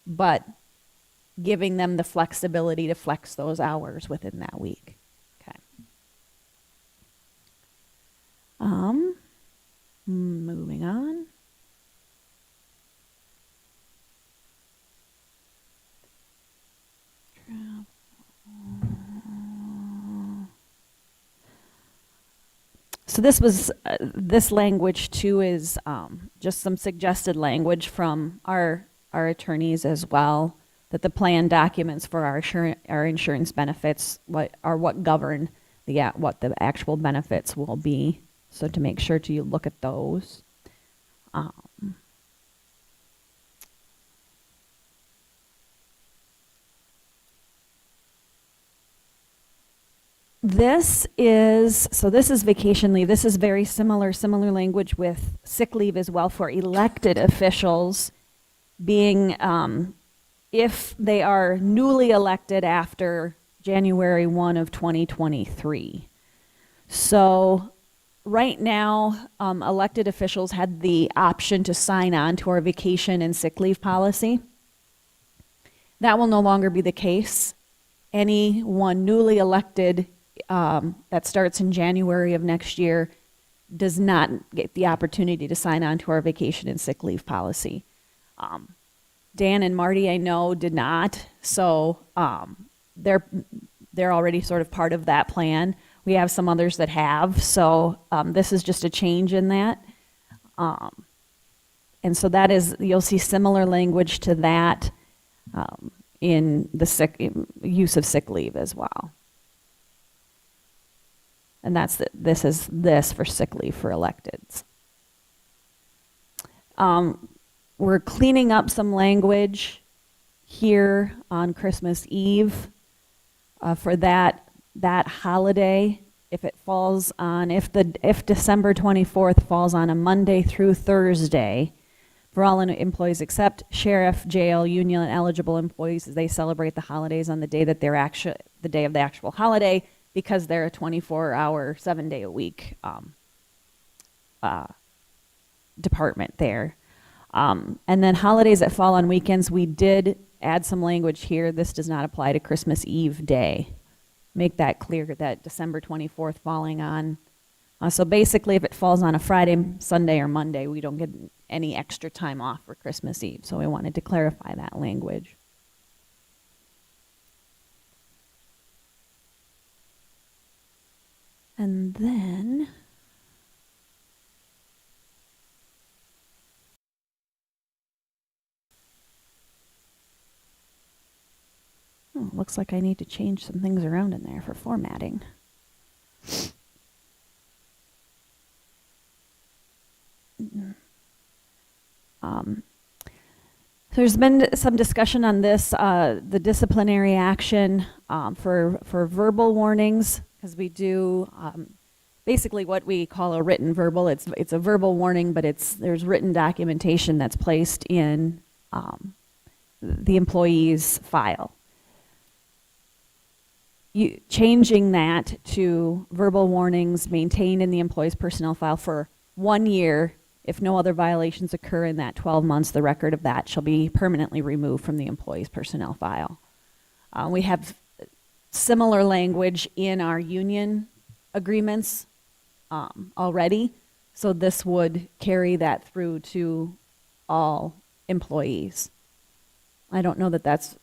but giving them the flexibility to flex those hours within that week. Okay. Moving on. So this language too is just some suggested language from our attorneys as well, that the plan documents for our insurance benefits what govern what the actual benefits will be. So to make sure to look at those. This is vacation leave. This is very similar language with sick leave as well for elected officials being, if they are newly elected after January 1 of 2023. So right now, elected officials had the option to sign on to our vacation and sick leave policy. That will no longer be the case. Anyone newly elected that starts in January of next year does not get the opportunity to sign on to our vacation and sick leave policy. Dan and Marty, I know, did not, so they're already sort of part of that plan. We have some others that have, so this is just a change in that. And so that is, you'll see similar language to that in the use of sick leave as well. And that's this is for sick leave for electeds. We're cleaning up some language here on Christmas Eve for that holiday. If it falls on, if December 24th falls on a Monday through Thursday, for all employees except sheriff, jail, union eligible employees, they celebrate the holidays on the day that they're the day of the actual holiday, because they're a 24-hour, 7-day-a-week department there. And then holidays that fall on weekends, we did add some language here. This does not apply to Christmas Eve day. Make that clear, that December 24th falling on. So basically, if it falls on a Friday, Sunday, or Monday, we don't get any extra time off for Christmas Eve. So we wanted to clarify that language. And then looks like I need to change some things around in there for formatting. There's been some discussion on this, the disciplinary action for verbal warnings, because we do basically what we call a written verbal. It's a verbal warning, but there's written documentation that's placed in the employee's file. Changing that to verbal warnings maintained in the employee's personnel file for 1 year. If no other violations occur in that 12 months, the record of that shall be permanently removed from the employee's personnel file. We have similar language in our union agreements already, so this would carry that through to all employees. I don't know that that's,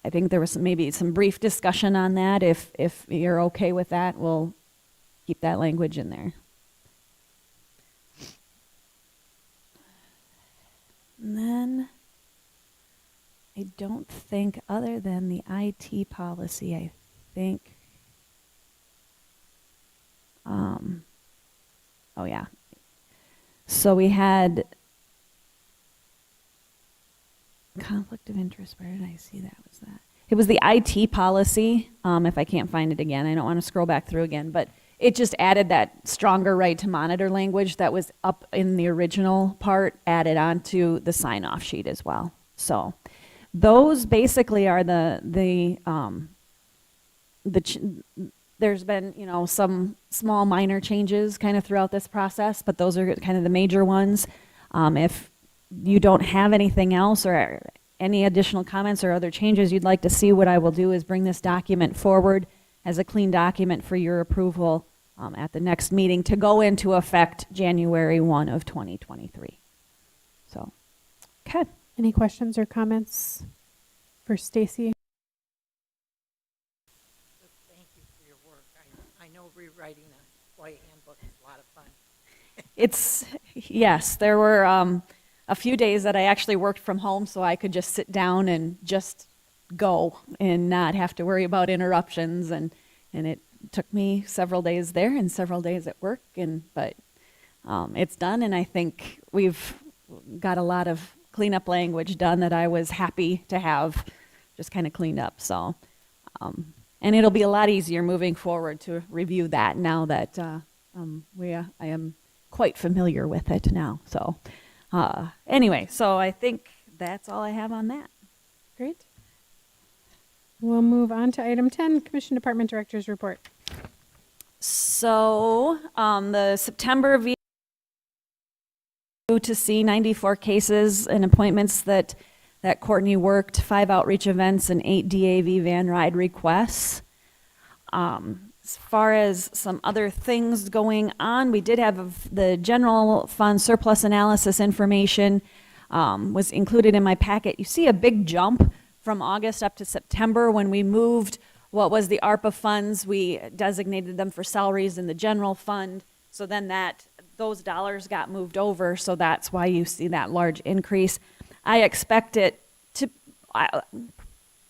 I think there was maybe some brief discussion on that. If you're okay with that, we'll keep that language in there. And then I don't think, other than the IT policy, I think, oh yeah. So we had conflict of interest. Where did I see that? Was that? It was the IT policy. If I can't find it again, I don't want to scroll back through again, but it just added that stronger right to monitor language that was up in the original part, added onto the sign-off sheet as well. So those basically are there's been, you know, some small minor changes kind of throughout this process, but those are kind of the major ones. If you don't have anything else or any additional comments or other changes you'd like to see, what I will do is bring this document forward as a clean document for your approval at the next meeting to go into effect January 1 of 2023. So, okay. Any questions or comments for Stacy? Thank you for your work. I know rewriting a employee handbook is a lot of fun. Yes, there were a few days that I actually worked from home so I could just sit down and just go and not have to worry about interruptions, and it took me several days there and several days at work, but it's done, and I think we've got a lot of cleanup language done that I was happy to have just kind of cleaned up. So and it'll be a lot easier moving forward to review that now that I am quite familiar with it now. So anyway, so I think that's all I have on that. Great. We'll move on to item 10, Commission Department Directors Report. So the September VA to see 94 cases and appointments that Courtney worked, 5 outreach events and 8 DAV van ride requests. As far as some other things going on, we did have the general fund surplus analysis information was included in my packet. You see a big jump from August up to September when we moved what was the ARPA funds. We designated them for salaries in the general fund. So then those dollars got moved over. So that's why you see that large increase. I expect it to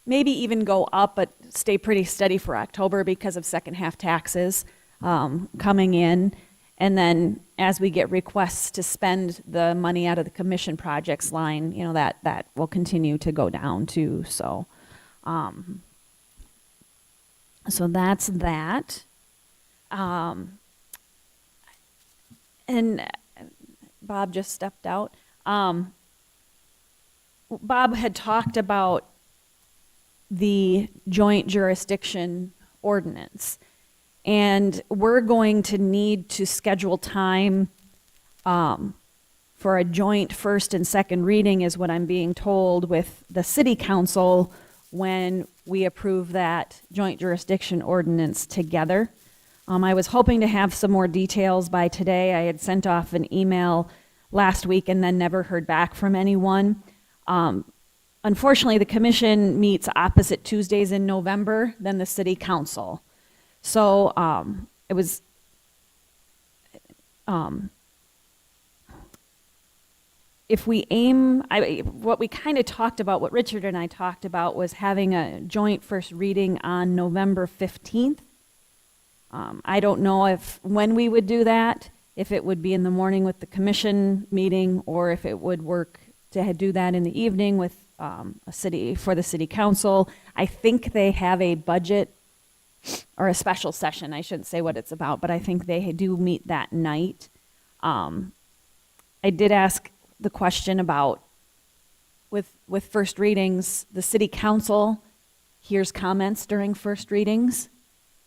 maybe even go up, but stay pretty steady for October because of second half taxes coming in. And then as we get requests to spend the money out of the commission projects line, you know, that will continue to go down too. So, so that's that. And Bob just stepped out. Bob had talked about the joint jurisdiction ordinance. And we're going to need to schedule time for a joint first and second reading, is what I'm being told, with the city council when we approve that joint jurisdiction ordinance together. I was hoping to have some more details by today. I had sent off an email last week and then never heard back from anyone. Unfortunately, the commission meets opposite Tuesdays in November than the city council. So it was, if we aim, what we kind of talked about, what Richard and I talked about, was having a joint first reading on November 15th. I don't know when we would do that, if it would be in the morning with the commission meeting, or if it would work to do that in the evening with for the city council. I think they have a budget or a special session. I shouldn't say what it's about, but I think they do meet that night. I did ask the question about with first readings, the city council hears comments during first readings,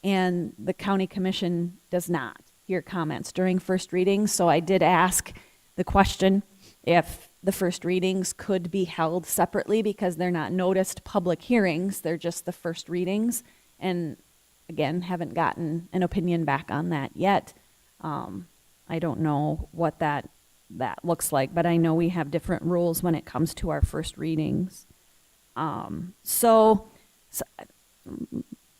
and the county commission does not hear comments during first readings. So I did ask the question if the first readings could be held separately, because they're not noticed public hearings, they're just the first readings. And again, haven't gotten an opinion back on that yet. I don't know what that looks like, but I know we have different rules when it comes to our first readings. So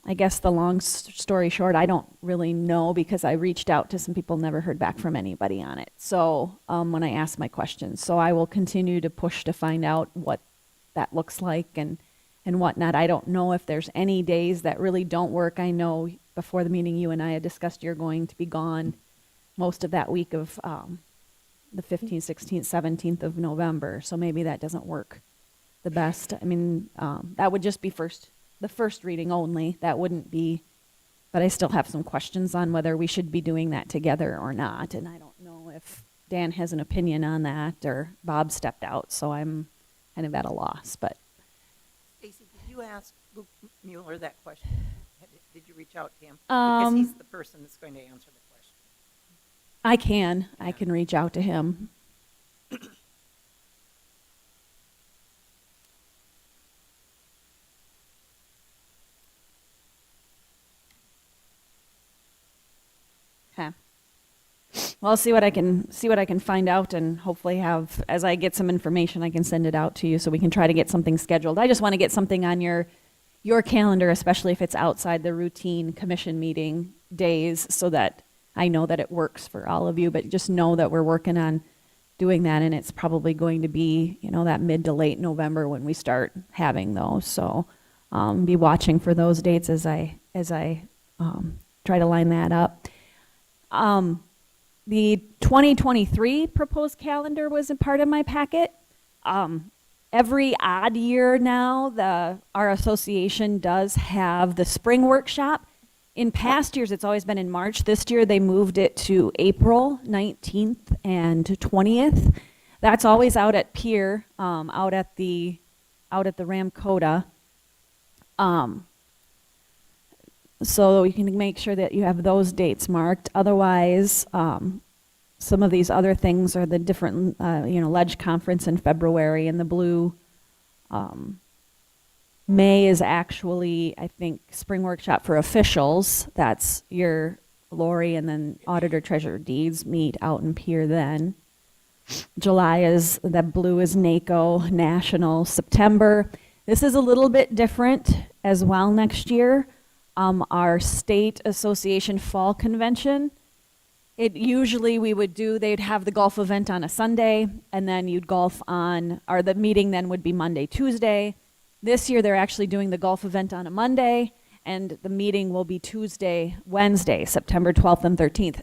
I guess the long story short, I don't really know because I reached out to some people, never heard back from anybody on it. So when I asked my questions, so I will continue to push to find out what that looks like and whatnot. I don't know if there's any days that really don't work. I know before the meeting you and I had discussed you're going to be gone most of that week of the 15th, 16th, 17th of November. So maybe that doesn't work the best. I mean, that would just be the first reading only. That wouldn't be, but I still have some questions on whether we should be doing that together or not. And I don't know if Dan has an opinion on that or Bob stepped out. So I'm kind of at a loss, but. Stacy, did you ask Luke Mueller that question? Did you reach out to him? Because he's the person that's going to answer the question. I can reach out to him. Okay. Well, I'll see what I can find out and hopefully have, as I get some information, I can send it out to you so we can try to get something scheduled. I just want to get something on your calendar, especially if it's outside the routine commission meeting days, so that I know that it works for all of you, but just know that we're working on doing that, and it's probably going to be, that mid to late November when we start having those. So be watching for those dates as I try to line that up. The 2023 proposed calendar was a part of my packet. Every odd year now, our association does have the spring workshop. In past years, it's always been in March. This year, they moved it to April 19th and 20th. That's always out at Pier, out at the Ramcota. So you can make sure that you have those dates marked. Otherwise, some of these other things are the different, Ledge Conference in February, and the Blue. May is actually, I think, spring workshop for officials. That's your Lori and then Auditor Treasurer Deeds meet out in Pier then. July is, that Blue is NACO National. September, this is a little bit different as well next year. Our state association fall convention, they'd have the golf event on a Sunday, and then you'd golf or the meeting then would be Monday, Tuesday. This year they're actually doing the golf event on a Monday, and the meeting will be Tuesday, Wednesday, September 12th and 13th.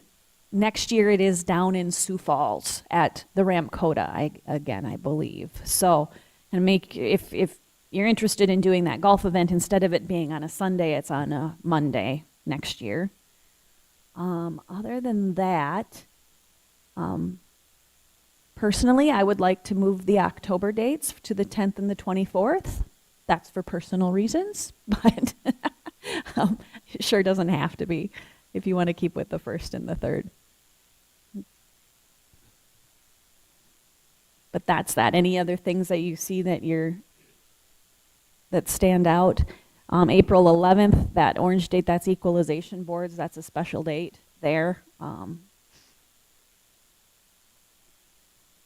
Next year it is down in Sioux Falls at the Ramcota, I believe. So, and if you're interested in doing that golf event, instead of it being on a Sunday, it's on a Monday next year. Other than that, personally, I would like to move the October dates to the 10th and the 24th. That's for personal reasons, but it sure doesn't have to be if you want to keep with the 1st and the 3rd. But that's that. Any other things that you see that stand out? April 11th, that orange date, that's equalization boards. That's a special date there.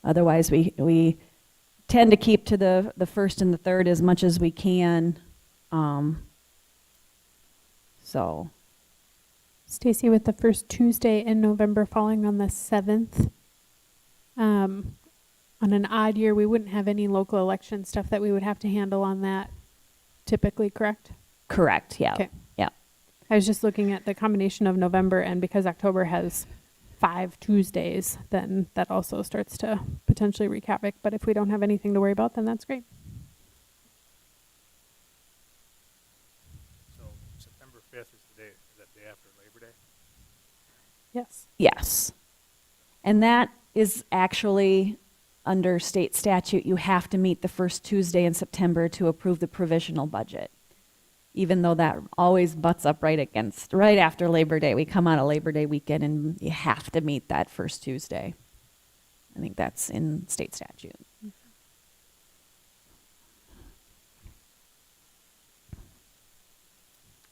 Otherwise, we tend to keep to the 1st and the 3rd as much as we can. So. Stacy, with the first Tuesday in November falling on the 7th, on an odd year, we wouldn't have any local election stuff that we would have to handle on that typically, correct? Correct, yeah. Okay. Yeah. I was just looking at the combination of November, and because October has 5 Tuesdays, then that also starts to potentially wreak havoc. But if we don't have anything to worry about, then that's great. So September 5th is that day after Labor Day? Yes. Yes. And that is actually under state statute. You have to meet the first Tuesday in September to approve the provisional budget. Even though that always butts up right after Labor Day. We come out of Labor Day weekend and you have to meet that first Tuesday. I think that's in state statute.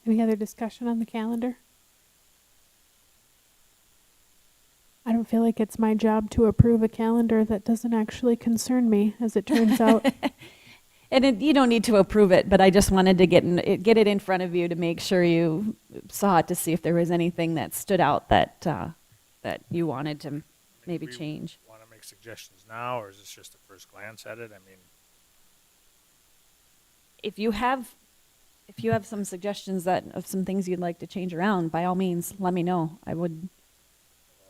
Any other discussion on the calendar? I don't feel like it's my job to approve a calendar that doesn't actually concern me, as it turns out. And you don't need to approve it, but I just wanted to get it in front of you to make sure you saw it, to see if there was anything that stood out that that you wanted to maybe Do we change. Want to make suggestions now, or is this just a first glance at it? I mean, If you have some suggestions of some things you'd like to change around, by all means, let me know. I would.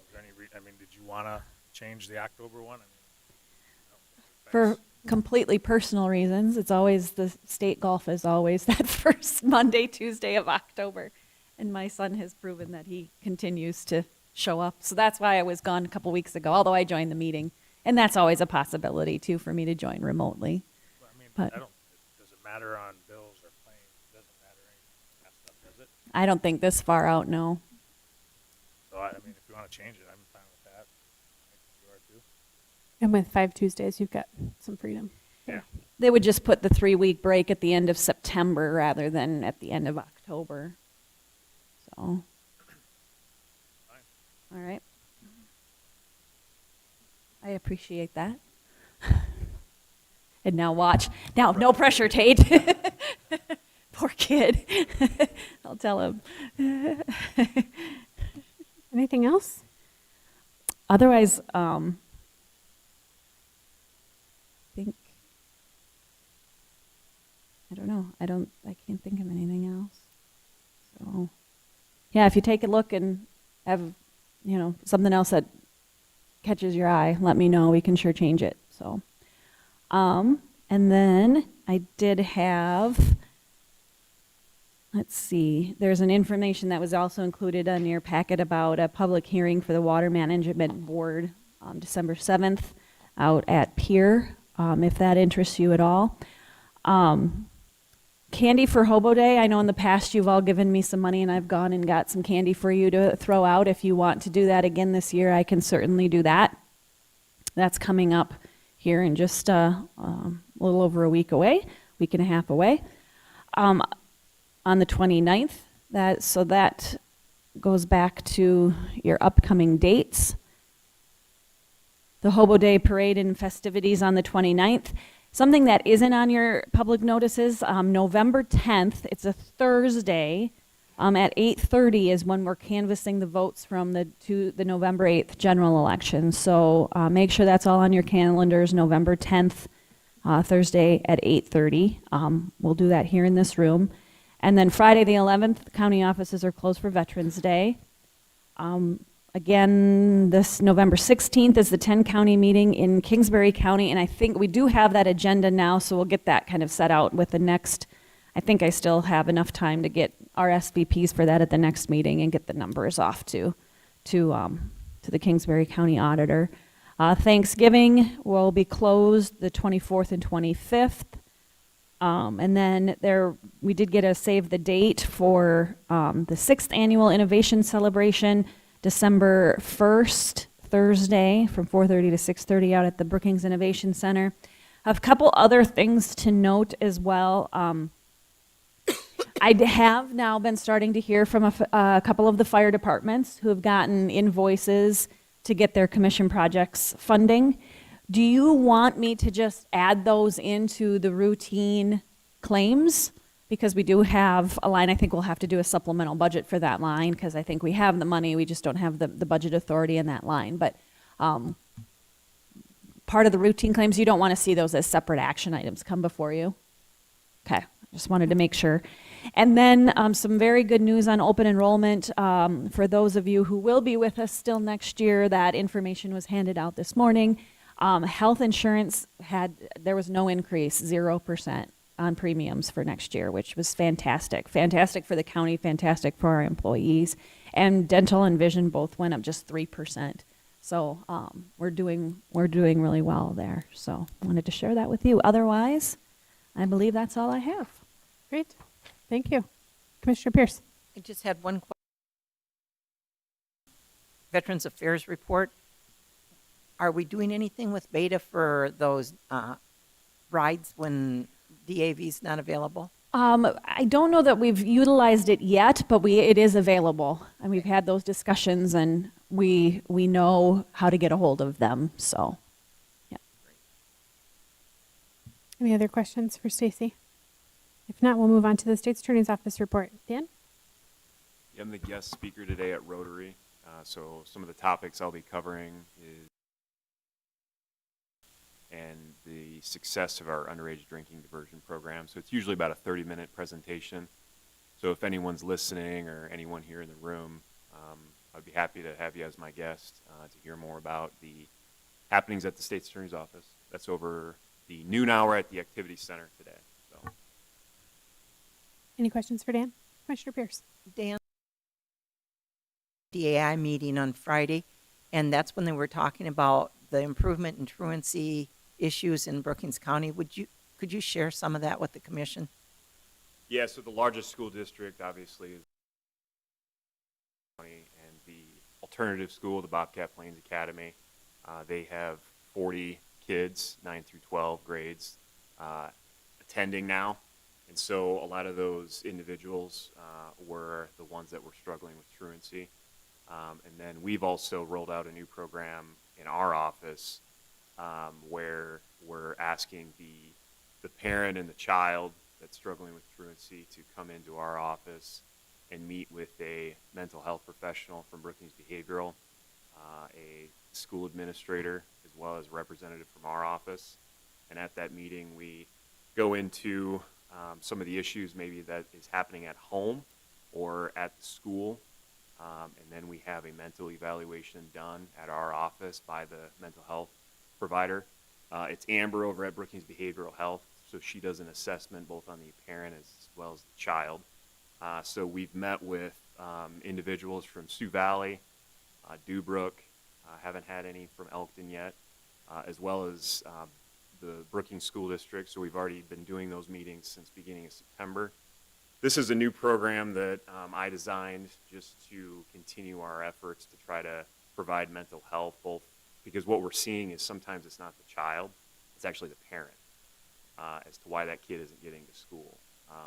is there any I mean, did you want to change the October one? I mean, For completely personal reasons, it's always the state golf is always that first Monday, Tuesday of October. And my son has proven that he continues to show up. So that's why I was gone a couple weeks ago, although I joined the meeting. And that's always a possibility, too, for me to join remotely. I mean, But- does it matter on bills or claims? It doesn't matter any of that stuff, does it? I don't think this far out, no. So, I mean, if you want to change it, I'm fine with that. I think you are too. And with 5 Tuesdays, you've got some freedom. Yeah. They would just put the 3-week break at the end of September rather than at the end of October. So. All right. I appreciate that. And now watch. Now, no pressure, Tate. Poor kid. I'll tell him. Anything else? Otherwise, think, I don't know. I can't think of anything else. So, yeah, if you take a look and have, something else that catches your eye, let me know. We can sure change it. So, and then I did have, let's see, there's an information that was also included on your packet about a public hearing for the Water Management Board on December 7th out at Pier, if that interests you at all. Candy for Hobo Day. I know in the past you've all given me some money and I've gone and got some candy for you to throw out. If you want to do that again this year, I can certainly do that. That's coming up here in just a little over a week and a half away. On the 29th, that goes back to your upcoming dates. The Hobo Day Parade and festivities on the 29th. Something that isn't on your public notices, November 10th, it's a Thursday, at 8:30 is when we're canvassing the votes from the November 8th general election. So make sure that's all on your calendars, November 10th, Thursday at 8:30. We'll do that here in this room. And then Friday the 11th, the county offices are closed for Veterans Day. Again, this November 16th is the 10-county meeting in Kingsbury County, and I think we do have that agenda now, so we'll get that kind of set out with the next. I think I still have enough time to get RSVPs for that at the next meeting and get the numbers off to the Kingsbury County Auditor. Thanksgiving will be closed the 24th and 25th. And then we did get a save the date for the 6th Annual Innovation Celebration, December 1st, Thursday, from 4:30 to 6:30 out at the Brookings Innovation Center. A couple other things to note as well. I have now been starting to hear from a couple of the fire departments who have gotten invoices to get their commission projects funding. Do you want me to just add those into the routine claims? Because we do have a line, I think we'll have to do a supplemental budget for that line, because I think we have the money, we just don't have the budget authority in that line. But part of the routine claims, you don't want to see those as separate action items come before you. Okay, just wanted to make sure. And then some very good news on open enrollment. For those of you who will be with us still next year, that information was handed out this morning. Health insurance there was no increase, 0% on premiums for next year, which was fantastic. Fantastic for the county, fantastic for our employees. And dental and vision both went up just 3%. So we're doing really well there. So wanted to share that with you. Otherwise, I believe that's all I have. Great. Thank you. Commissioner Pierce. I just had one question. Veterans Affairs report. Are we doing anything with Beta for those rides when DAV's not available? I don't know that we've utilized it yet, but it is available. And we've had those discussions, and we know how to get a hold of them. So, yeah. Any other questions for Stacy? If not, we'll move on to the State's Attorney's Office report. Dan? I'm the guest speaker today at Rotary, so some of the topics I'll be covering is and the success of our underage drinking diversion program. So it's usually about a 30-minute presentation. So if anyone's listening or anyone here in the room, I'd be happy to have you as my guest to hear more about the happenings at the State's Attorney's Office. That's over the noon hour at the Activity Center today. So. Any questions for Dan? Commissioner Pierce? Dan, DAI meeting on Friday, and that's when they were talking about the improvement in truancy issues in Brookings County. Could you share some of that with the commission? Yeah, so the largest school district obviously is county, and the alternative school, the Bobcat Plains Academy, they have 40 kids, 9 through 12 grades, attending now. And so a lot of those individuals were the ones that were struggling with truancy. And then we've also rolled out a new program in our office where we're asking the parent and the child that's struggling with truancy to come into our office and meet with a mental health professional from Brookings Behavioral, a school administrator, as well as a representative from our office. And at that meeting, we go into some of the issues maybe that is happening at home or at the school. And then we have a mental evaluation done at our office by the mental health provider. It's Amber over at Brookings Behavioral Health, so she does an assessment both on the parent as well as the child. So we've met with individuals from Sioux Valley, Dubrook, haven't had any from Elkton yet, as well as the Brookings School District. So we've already been doing those meetings since beginning of September. This is a new program that I designed just to continue our efforts to try to provide mental health, both because what we're seeing is sometimes it's not the child, it's actually the parent as to why that kid isn't getting to school.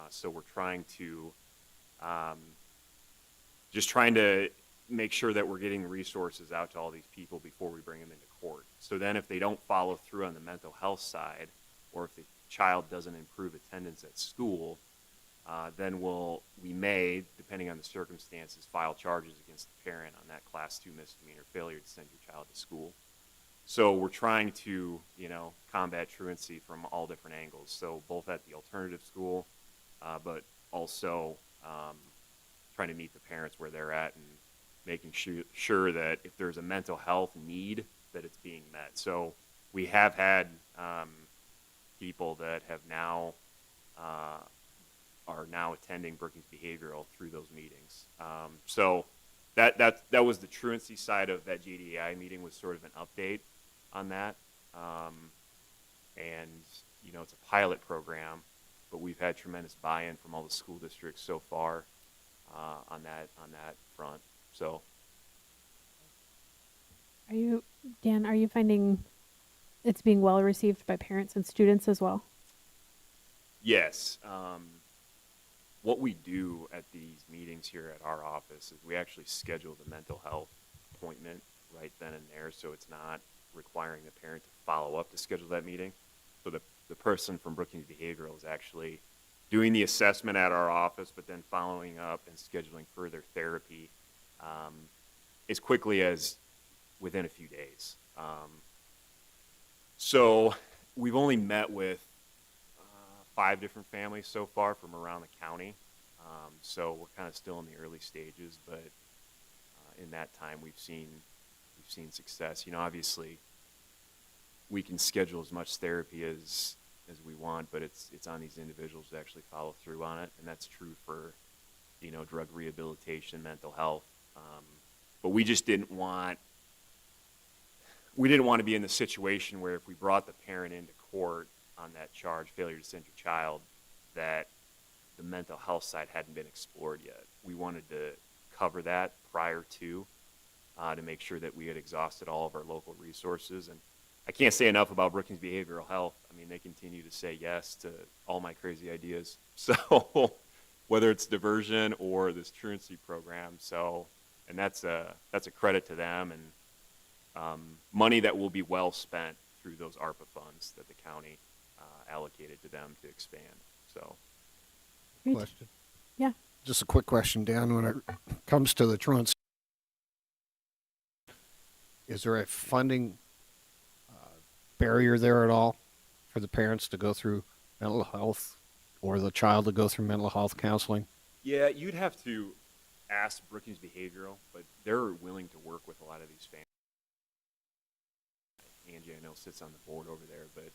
So we're trying to make sure that we're getting resources out to all these people before we bring them into court. So then if they don't follow through on the mental health side, or if the child doesn't improve attendance at school, then we may, depending on the circumstances, file charges against the parent on that Class 2 misdemeanor failure to send your child to school. So we're trying to, combat truancy from all different angles. So both at the alternative school, but also trying to meet the parents where they're at and making sure that if there's a mental health need, that it's being met. So we have had people that have now are now attending Brookings Behavioral through those meetings. So that was the truancy side of that JDI meeting, was sort of an update on that. And it's a pilot program, but we've had tremendous buy-in from all the school districts so far on that front. So, Dan, are you finding it's being well received by parents and students as well? yes. What we do at these meetings here at our office is we actually schedule the mental health appointment right then and there, so it's not requiring the parent to follow up to schedule that meeting. So the person from Brookings Behavioral is actually doing the assessment at our office, but then following up and scheduling further therapy as quickly as within a few days. So we've only met with 5 different families so far from around the county. So we're kind of still in the early stages, but in that time we've seen success. Obviously we can schedule as much therapy as we want, but it's on these individuals to actually follow through on it, and that's true for drug rehabilitation, mental health. But we just didn't want to be in the situation where if we brought the parent into court on that charge, failure to send your child, that the mental health side hadn't been explored yet. We wanted to cover that prior to make sure that we had exhausted all of our local resources. And I can't say enough about Brookings Behavioral Health. I mean, they continue to say yes to all my crazy ideas. So whether it's diversion or this truancy program, and that's a credit to them, and money that will be well spent through those ARPA funds that the county allocated to them to expand. So, Great. Question. Yeah. Just a quick question, Dan. When it comes to the truants, is there a funding barrier there at all for the parents to go through mental health or the child to go through mental health counseling? yeah, you'd have to ask Brookings Behavioral, but they're willing to work with a lot of these families. Angie, I know, sits on the board over there, but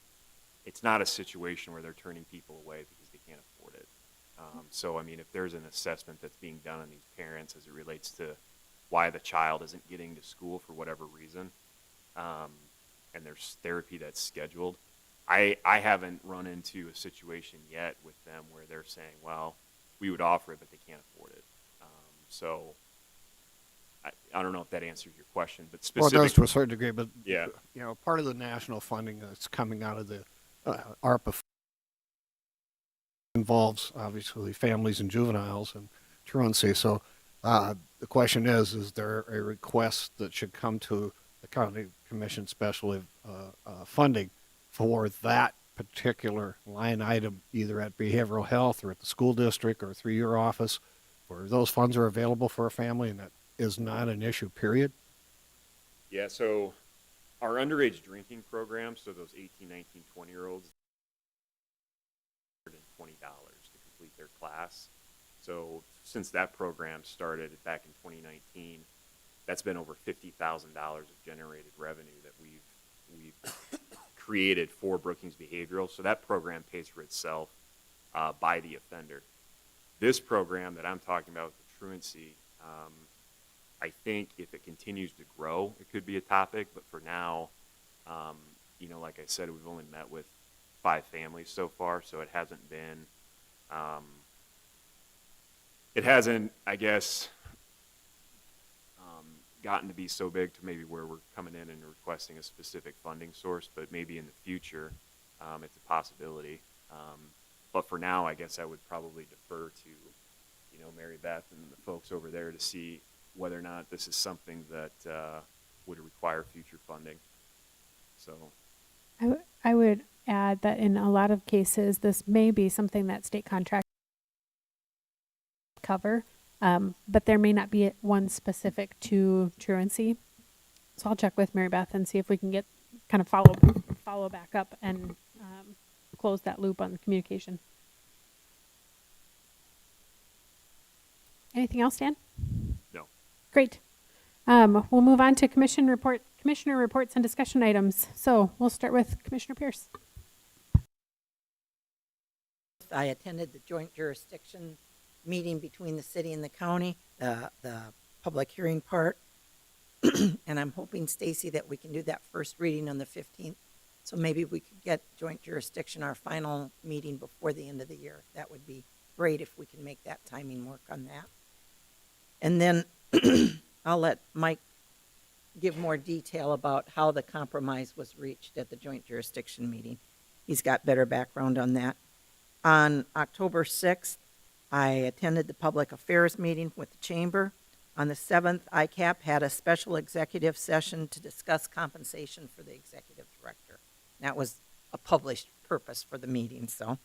it's not a situation where they're turning people away because they can't afford it. So, I mean, if there's an assessment that's being done on these parents as it relates to why the child isn't getting to school for whatever reason, and there's therapy that's scheduled, I haven't run into a situation yet with them where they're saying, well, we would offer it, but they can't afford it. So I don't know if that answers your question, but Well, it specifically, does to a certain degree, but yeah. you know, part of the national funding that's coming out of the ARPA involves obviously families and juveniles and truancy. So the question is there a request that should come to the county commission special funding for that particular line item, either at behavioral health or at the school district or through your office, where those funds are available for a family and that is not an issue, period? Yeah, so our underage drinking program, so those 18, 19, 20-year-olds, $120 to complete their class. So since that program started back in 2019, that's been over $50,000 of generated revenue that we've created for Brookings Behavioral. So that program pays for itself by the offender. This program that I'm talking about with the truancy, I think if it continues to grow, it could be a topic. But for now, you know, like I said, we've only met with 5 families so far, so it hasn't been, I guess, gotten to be so big to maybe where we're coming in and requesting a specific funding source. But maybe in the future, it's a possibility. But for now, I guess I would probably defer to, you know, Mary Beth and the folks over there to see whether or not this is something that would require future funding. So, I would add that in a lot of cases, this may be something that state contract cover, but there may not be one specific to truancy. So I'll check with Mary Beth and see if we can get kind of follow back up and close that loop on the communication. Anything else, Dan? no. Great. We'll move on to commissioner reports and discussion items. So we'll start with Commissioner Pierce. I attended the joint jurisdiction meeting between the city and the county, the public hearing part. And I'm hoping, Stacy, that we can do that first reading on the 15th. So maybe we could get joint jurisdiction, our final meeting, before the end of the year. That would be great if we can make that timing work on that. And then I'll let Mike give more detail about how the compromise was reached at the joint jurisdiction meeting. He's got better background on that. On October 6th, I attended the public affairs meeting with the chamber. On the 7th, ICAP had a special executive session to discuss compensation for the executive director. That was a published purpose for the meeting. So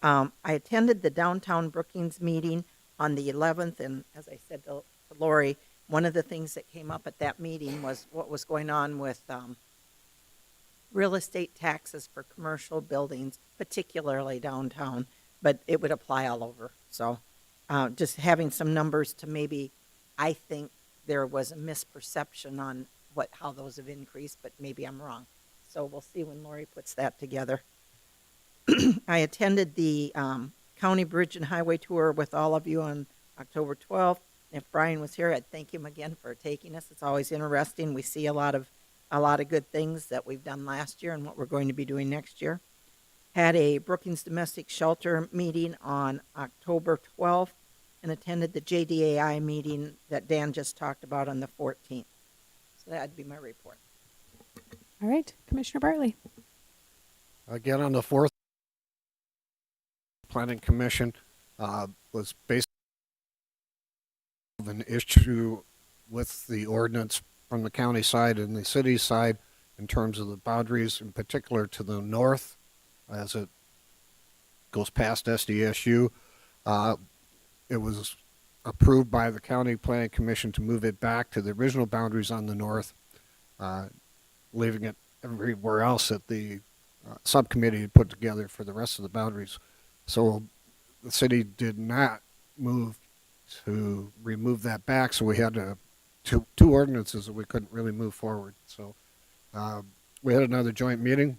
I attended the downtown Brookings meeting on the 11th, and as I said to Lori, one of the things that came up at that meeting was what was going on with real estate taxes for commercial buildings, particularly downtown, but it would apply all over. So just having some numbers to maybe, I think there was a misperception on how those have increased, but maybe I'm wrong. So we'll see when Lori puts that together. I attended the County Bridge and Highway Tour with all of you on October 12th. If Brian was here, I'd thank him again for taking us. It's always interesting. We see a lot of good things that we've done last year and what we're going to be doing next year. Had a Brookings Domestic Shelter meeting on October 12th and attended the JDAI meeting that Dan just talked about on the 14th. So that'd be my report. All right, Commissioner Bartley. Again, on the 4th, Planning Commission was based on an issue with the ordinance from the county side and the city side in terms of the boundaries, in particular to the north as it goes past SDSU. It was approved by the County Planning Commission to move it back to the original boundaries on the north, leaving it everywhere else that the subcommittee had put together for the rest of the boundaries. So the city did not move to remove that back, so we had two ordinances that we couldn't really move forward. So we had another joint meeting,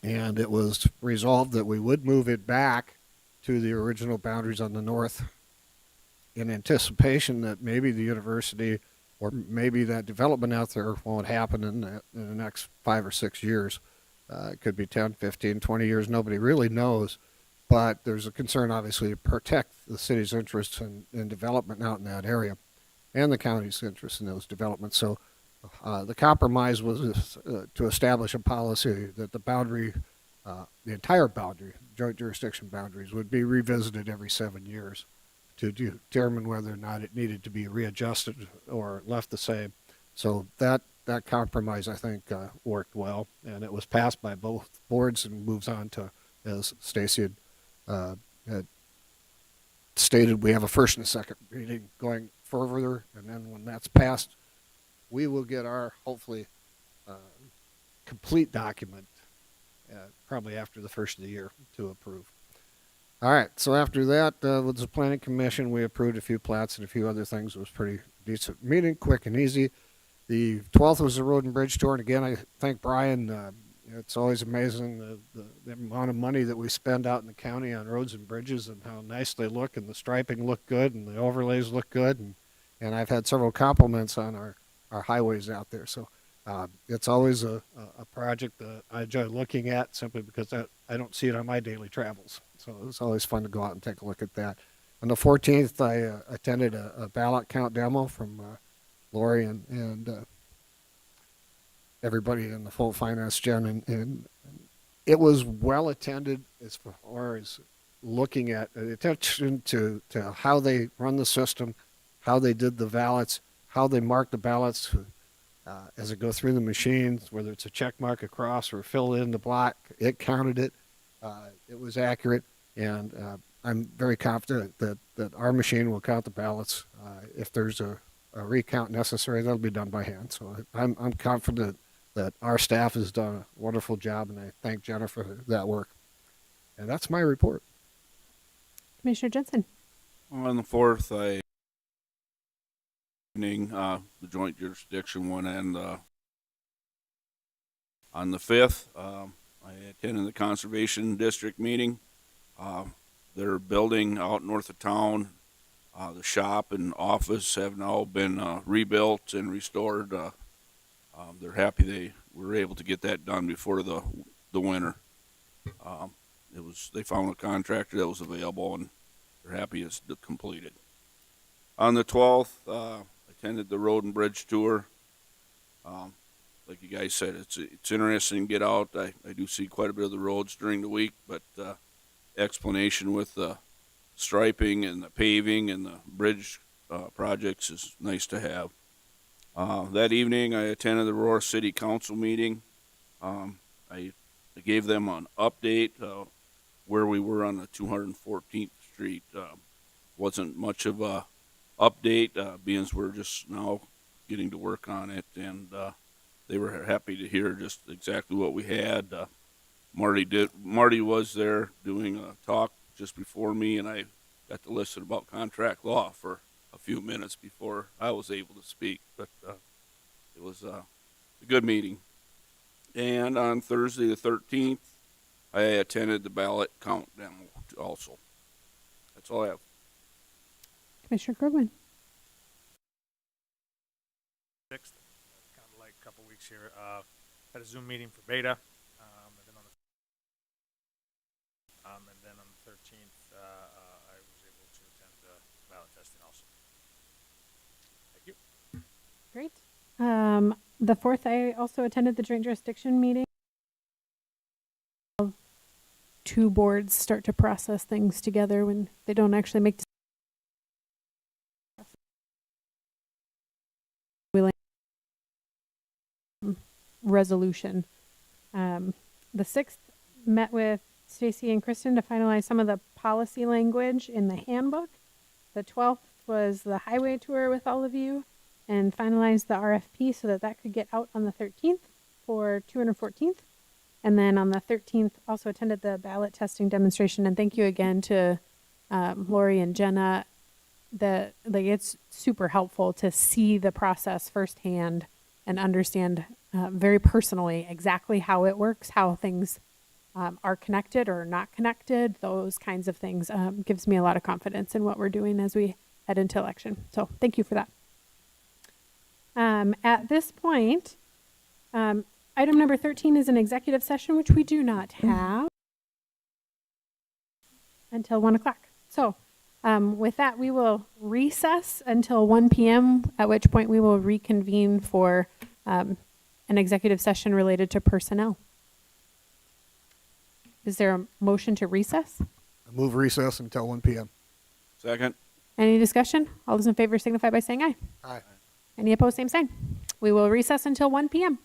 and it was resolved that we would move it back to the original boundaries on the north in anticipation that maybe the university or maybe that development out there won't happen in the next 5 or 6 years. It could be 10, 15, 20 years. Nobody really knows. But there's a concern, obviously, to protect the city's interests in development out in that area and the county's interest in those developments. So the compromise was to establish a policy that the boundary, the entire boundary, joint jurisdiction boundaries, would be revisited every 7 years to determine whether or not it needed to be readjusted or left the same. So that compromise, I think, worked well, and it was passed by both boards and moves on to, as Stacy had stated, we have a first and a second reading going further, and then when that's passed, we will get our, hopefully, complete document probably after the first of the year to approve. All right, so after that, with the Planning Commission, we approved a few plats and a few other things. It was pretty decent meeting, quick and easy. The 12th was the Road and Bridge Tour, and again, I thank Brian. It's always amazing the amount of money that we spend out in the county on roads and bridges and how nice they look, and the striping look good, and the overlays look good, and I've had several compliments on our highways out there. So it's always a project that I enjoy looking at simply because I don't see it on my daily travels. So it's always fun to go out and take a look at that. On the 14th, I attended a ballot count demo from Lori and everybody in the full finance gen, and it was well attended as far as looking at attention to how they run the system, how they did the ballots, how they mark the ballots as it go through the machines, whether it's a check mark across or fill in the block. It counted it. It was accurate, and I'm very confident that our machine will count the ballots. If there's a recount necessary, that'll be done by hand. So I'm confident that our staff has done a wonderful job, and I thank Jennifer for that work. And that's my report. Commissioner Jensen. On the 4th, the joint jurisdiction one, and on the 5th, I attended the Conservation District meeting. They're building out north of town. The shop and office have now been rebuilt and restored. They're happy they were able to get that done before the winter. They found a contractor that was available, and they're happy it's completed. On the 12th, attended the Road and Bridge Tour. Like you guys said, it's interesting to get out. I do see quite a bit of the roads during the week, but explanation with the striping and the paving and the bridge projects is nice to have. That evening, I attended the Aurora City Council meeting. I gave them an update where we were on the 214th Street. Wasn't much of a update, being we're just now getting to work on it, and they were happy to hear just exactly what we had. Marty was there doing a talk just before me, and I got to listen about contract law for a few minutes before I was able to speak, but it was a good meeting. And on Thursday the 13th, I attended the ballot count demo also. That's all I have. Commissioner Krugman. 6th, kind of like a couple weeks here. Had a Zoom meeting for beta, and then on the 13th, I was able to attend ballot testing also. Thank you. Great. The 4th, I also attended the joint jurisdiction meeting. Two boards start to process things together when they don't actually make resolution. The 6th, met with Stacy and Kristen to finalize some of the policy language in the handbook. The 12th was the highway tour with all of you and finalized the RFP so that that could get out on the 13th for 214th. And then on the 13th, also attended the ballot testing demonstration. And thank you again to Lori and Jenna. It's super helpful to see the process firsthand and understand very personally exactly how it works, how things are connected or not connected. Those kinds of things gives me a lot of confidence in what we're doing as we head into election. So thank you for that. At this point, item number 13 is an executive session, which we do not have until 1 o'clock. So with that, we will recess until 1 p.m., at which point we will reconvene for an executive session related to personnel. Is there a motion to recess? I move recess until 1 p.m. Second. Any discussion? All those in favor signify by saying aye. Aye. Any opposed, same sign. We will recess until 1 p.m.